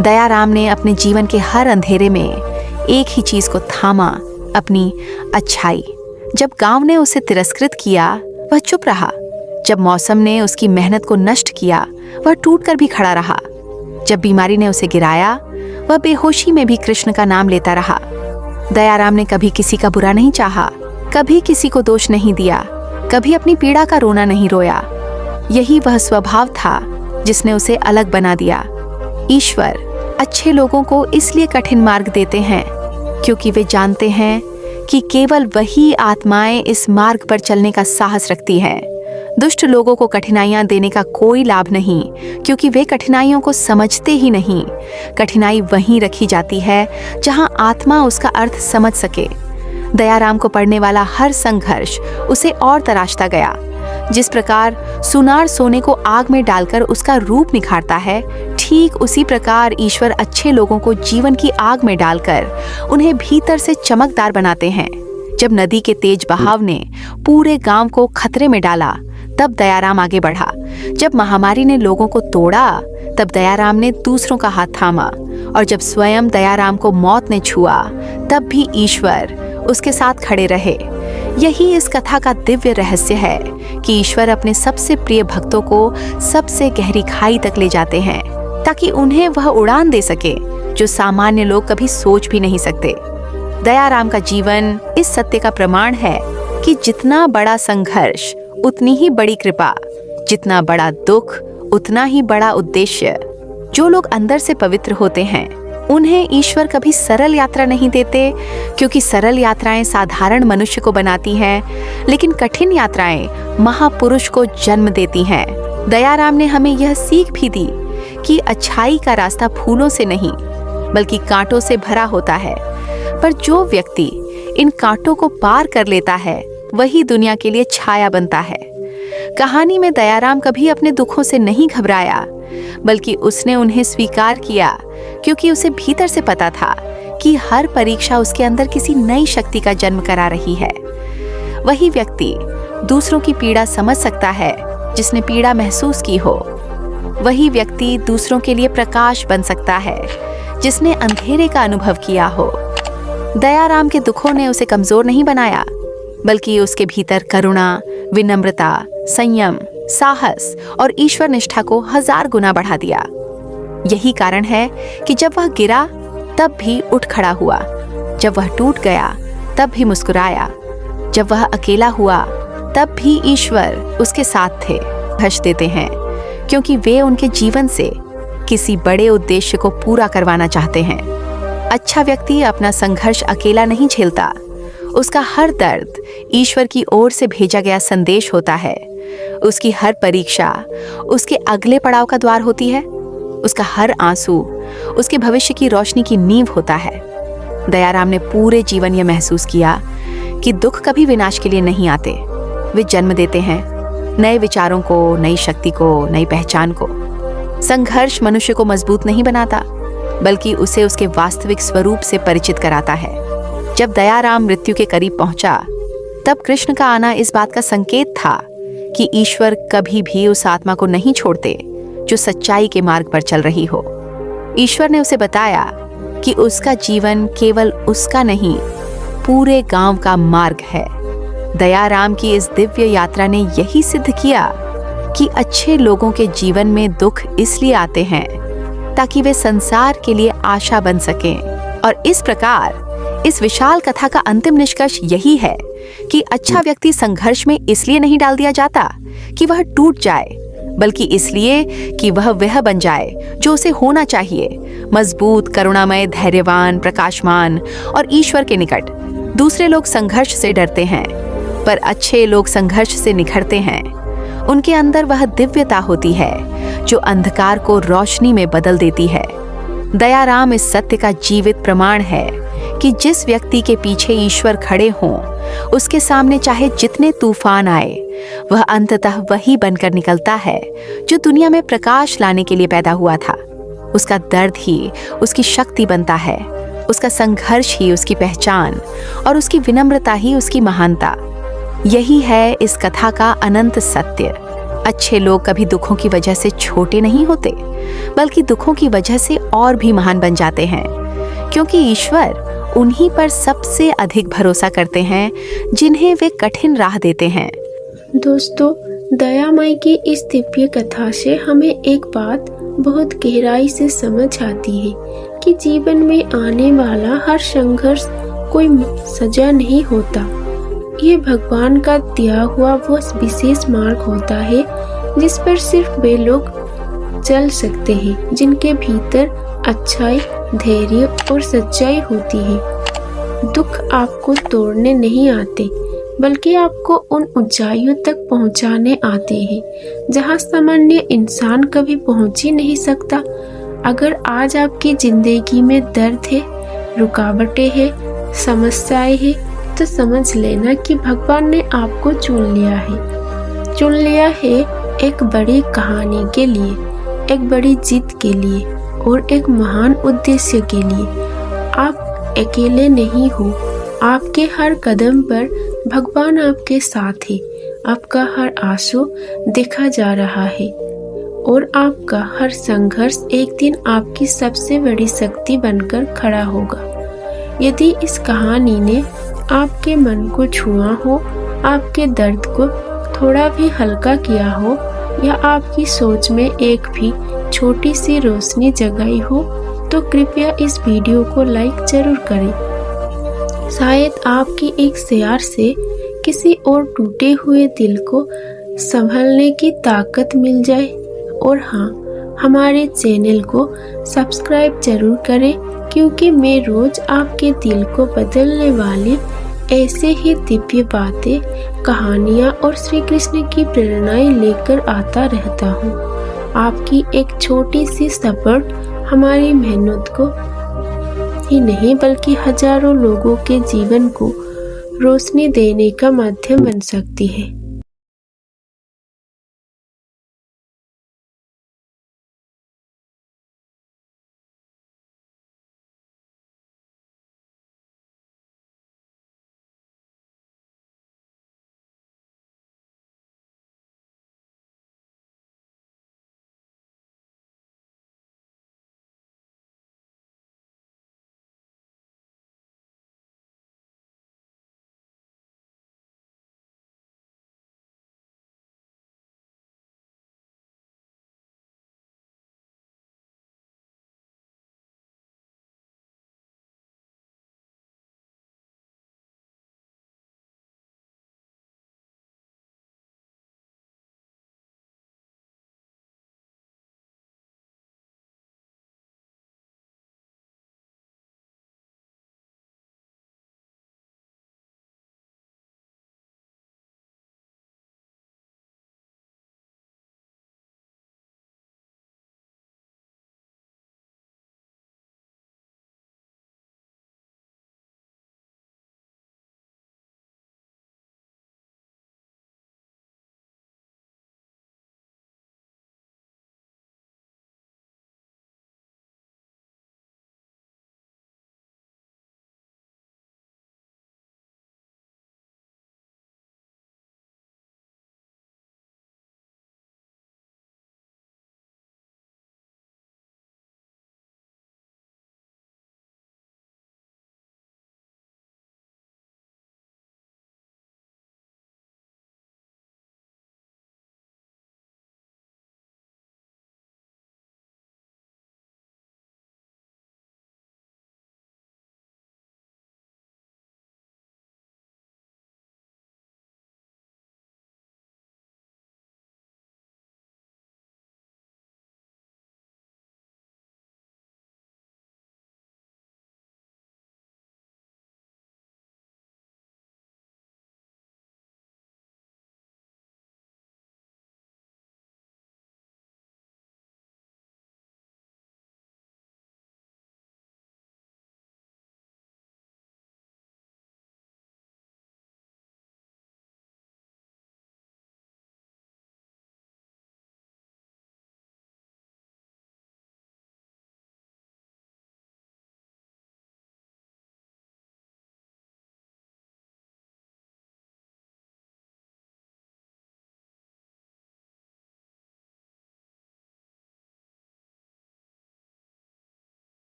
दयाराम ने अपने जीवन के हर अंधेरे में एक ही चीज को थामा, अपनी अच्छाई। जब गांव ने उसे तिरस्कृत किया, वह चुप रहा। जब मौसम ने उसकी मेहनत को नष्ट किया, वह टूटकर भी खड़ा रहा। जब बीमारी ने उसे गिराया, वह बेहोशी में भी कृष्ण का नाम लेता रहा। दयाराम ने कभी किसी का बुरा नहीं चाहा, कभी किसी को दोष नहीं दिया, कभी अपनी पीड़ा का रोना नहीं रोया। यही वह स्वभाव था जिसने उसे अलग बना दिया। ईश्वर अच्छे लोगों को इसलिए कठिन मार्ग देते हैं क्योंकि वे जानते हैं कि केवल वही आत्माएं इस मार्ग पर चलने का साहस रखती हैं। दुष्ट लोगों को कठिनाइयां देने का कोई लाभ नहीं, क्योंकि वे कठिनाइयों को समझते ही नहीं। कठिनाई वहीं रखी जाती है जहां आत्मा उसका अर्थ समझ सके। दयाराम को पड़ने वाला हर संघर्ष उसे और तराशता गया। जिस प्रकार सुनार सोने को आग में डालकर उसका रूप निखारता है, ठीक उसी प्रकार ईश्वर अच्छे लोगों को जीवन की आग में डालकर उन्हें भीतर से चमकदार बनाते हैं। जब नदी के तेज बहाव ने पूरे गांव को खतरे में डाला, तब दयाराम आगे बढ़ा। जब महामारी ने लोगों को तोड़ा, तब दयाराम ने दूसरों का हाथ थामा। और जब स्वयं दयाराम को मौत ने छुआ, तब भी ईश्वर उसके साथ खड़े रहे। यही इस कथा का दिव्य रहस्य है कि ईश्वर अपने सबसे प्रिय भक्तों को सबसे गहरी खाई तक ले जाते हैं, ताकि उन्हें वह उड़ान दे सके जो सामान्य लोग कभी सोच भी नहीं सकते। दयाराम का जीवन इस सत्य का प्रमाण है कि जितना बड़ा संघर्ष उतनी ही बड़ी कृपा, जितना बड़ा दुख उतना ही बड़ा उद्देश्य। जो लोग अंदर से पवित्र होते हैं उन्हें ईश्वर कभी सरल यात्रा नहीं देते, क्योंकि सरल यात्राएं साधारण मनुष्य को बनाती हैं, लेकिन कठिन यात्राएं महापुरुष को जन्म देती हैं। दयाराम ने हमें यह सीख भी दी कि अच्छाई का रास्ता फूलों से नहीं बल्कि कांटों से भरा होता है, पर जो व्यक्ति इन कांटों को पार कर लेता है वही दुनिया के लिए छाया बनता है। कहानी में दयाराम कभी अपने दुखों से नहीं घबराया, बल्कि उसने उन्हें स्वीकार किया, क्योंकि उसे भीतर से पता था कि हर परीक्षा उसके अंदर किसी नई शक्ति का जन्म करा रही है। वही व्यक्ति दूसरों की पीड़ा समझ सकता है जिसने पीड़ा महसूस की हो। वही व्यक्ति दूसरों के लिए प्रकाश बन सकता है जिसने अंधेरे का अनुभव किया हो। दयाराम के दुखों ने उसे कमजोर नहीं बनाया, बल्कि उसके भीतर करुणा, विनम्रता, संयम, साहस और ईश्वर निष्ठा को 1000 गुना बढ़ा दिया। यही कारण है कि जब वह गिरा तब भी उठ खड़ा हुआ, जब वह टूट गया तब भी मुस्कुराया, जब वह अकेला हुआ तब भी ईश्वर उसके साथ थे। हंस देते हैं क्योंकि वे उनके जीवन से किसी बड़े उद्देश्य को पूरा करवाना चाहते हैं। अच्छा व्यक्ति अपना संघर्ष अकेला नहीं झेलता, उसका हर दर्द ईश्वर की ओर से भेजा गया संदेश होता है। उसकी हर परीक्षा उसके अगले पड़ाव का द्वार होती है। उसका हर आंसू उसके भविष्य की रोशनी की नींव होता है। दयाराम ने पूरे जीवन यह महसूस किया कि दुख कभी विनाश के लिए नहीं आते, वे जन्म देते हैं नए विचारों को, नई शक्ति को, नई पहचान को। संघर्ष मनुष्य को मजबूत नहीं बनाता, बल्कि उसे उसके वास्तविक स्वरूप से परिचित कराता है। जब दयाराम मृत्यु के करीब पहुंचा, तब कृष्ण का आना इस बात का संकेत था कि ईश्वर कभी भी उस आत्मा को नहीं छोड़ते जो सच्चाई के मार्ग पर चल रही हो। ईश्वर ने उसे बताया कि उसका जीवन केवल उसका नहीं, पूरे गांव का मार्ग है। दयाराम की इस दिव्य यात्रा ने यही सिद्ध किया कि अच्छे लोगों के जीवन में दुख इसलिए आते हैं ताकि वे संसार के लिए आशा बन सकें। और इस प्रकार इस विशाल कथा का अंतिम निष्कर्ष यही है कि अच्छा व्यक्ति संघर्ष में इसलिए नहीं डाल दिया जाता कि वह टूट जाए, बल्कि इसलिए कि वह बन जाए जो उसे होना चाहिए, मजबूत, करुणामय, धैर्यवान, प्रकाशमान और ईश्वर के निकट। दूसरे लोग संघर्ष से डरते हैं, पर अच्छे लोग संघर्ष से निखरते हैं। उनके अंदर वह दिव्यता होती है जो अंधकार को रोशनी में बदल देती है। दयाराम इस सत्य का जीवित प्रमाण है कि जिस व्यक्ति के पीछे ईश्वर खड़े हों, उसके सामने चाहे जितने तूफान आए, वह अंततः वही बनकर निकलता है जो दुनिया में प्रकाश लाने के लिए पैदा हुआ था। उसका दर्द ही उसकी शक्ति बनता है, उसका संघर्ष ही उसकी पहचान और उसकी विनम्रता ही उसकी महानता। यही है इस कथा का अनंत सत्य। अच्छे लोग कभी दुखों की वजह से छोटे नहीं होते, बल्कि दुखों की वजह से और भी महान बन जाते हैं, क्योंकि ईश्वर उन्हीं पर सबसे अधिक भरोसा करते हैं जिन्हें वे कठिन राह देते हैं। दोस्तों, दयामय की इस दिव्य कथा से हमें एक बात बहुत गहराई से समझ आती है कि जीवन में आने वाला हर संघर्ष कोई सजा नहीं होता। ये भगवान का दिया हुआ वो विशेष मार्ग होता है जिस पर सिर्फ वे लोग चल सकते हैं जिनके भीतर अच्छाई, धैर्य और सच्चाई होती है। दुख आपको तोड़ने नहीं आते, बल्कि आपको उन ऊंचाइयों तक पहुंचाने आते हैं जहां सामान्य इंसान कभी पहुंच ही नहीं सकता। अगर आज आपकी जिंदगी में दर्द है, रुकावटें हैं, समस्याएं हैं, तो समझ लेना कि भगवान ने आपको चुन लिया है एक बड़ी कहानी के लिए, एक बड़ी जीत के लिए और एक महान उद्देश्य के लिए। आप अकेले नहीं हो, आपके हर कदम पर भगवान आपके साथ है। आपका हर आंसू देखा जा रहा है और आपका हर संघर्ष एक दिन आपकी सबसे बड़ी शक्ति बनकर खड़ा होगा। यदि इस कहानी ने आपके मन को छुआ हो, आपके दर्द को थोड़ा भी हल्का किया हो या आपकी सोच में एक भी छोटी सी रोशनी जगाई हो, तो कृपया इस वीडियो को लाइक जरूर करें। शायद आपकी एक शेयर से किसी और टूटे हुए दिल को संभालने की ताकत मिल जाए। और हाँ, हमारे चैनल को सब्सक्राइब जरूर करें, क्योंकि मैं रोज आपके दिल को बदलने वाली ऐसे ही दिव्य बातें, कहानियाँ और श्री कृष्ण की प्रेरणाएं लेकर आता रहता हूँ। आपकी एक छोटी सी सपोर्ट हमारी मेहनत को ही नहीं बल्कि हजारों लोगों के जीवन को रोशनी देने का माध्यम बन सकती है।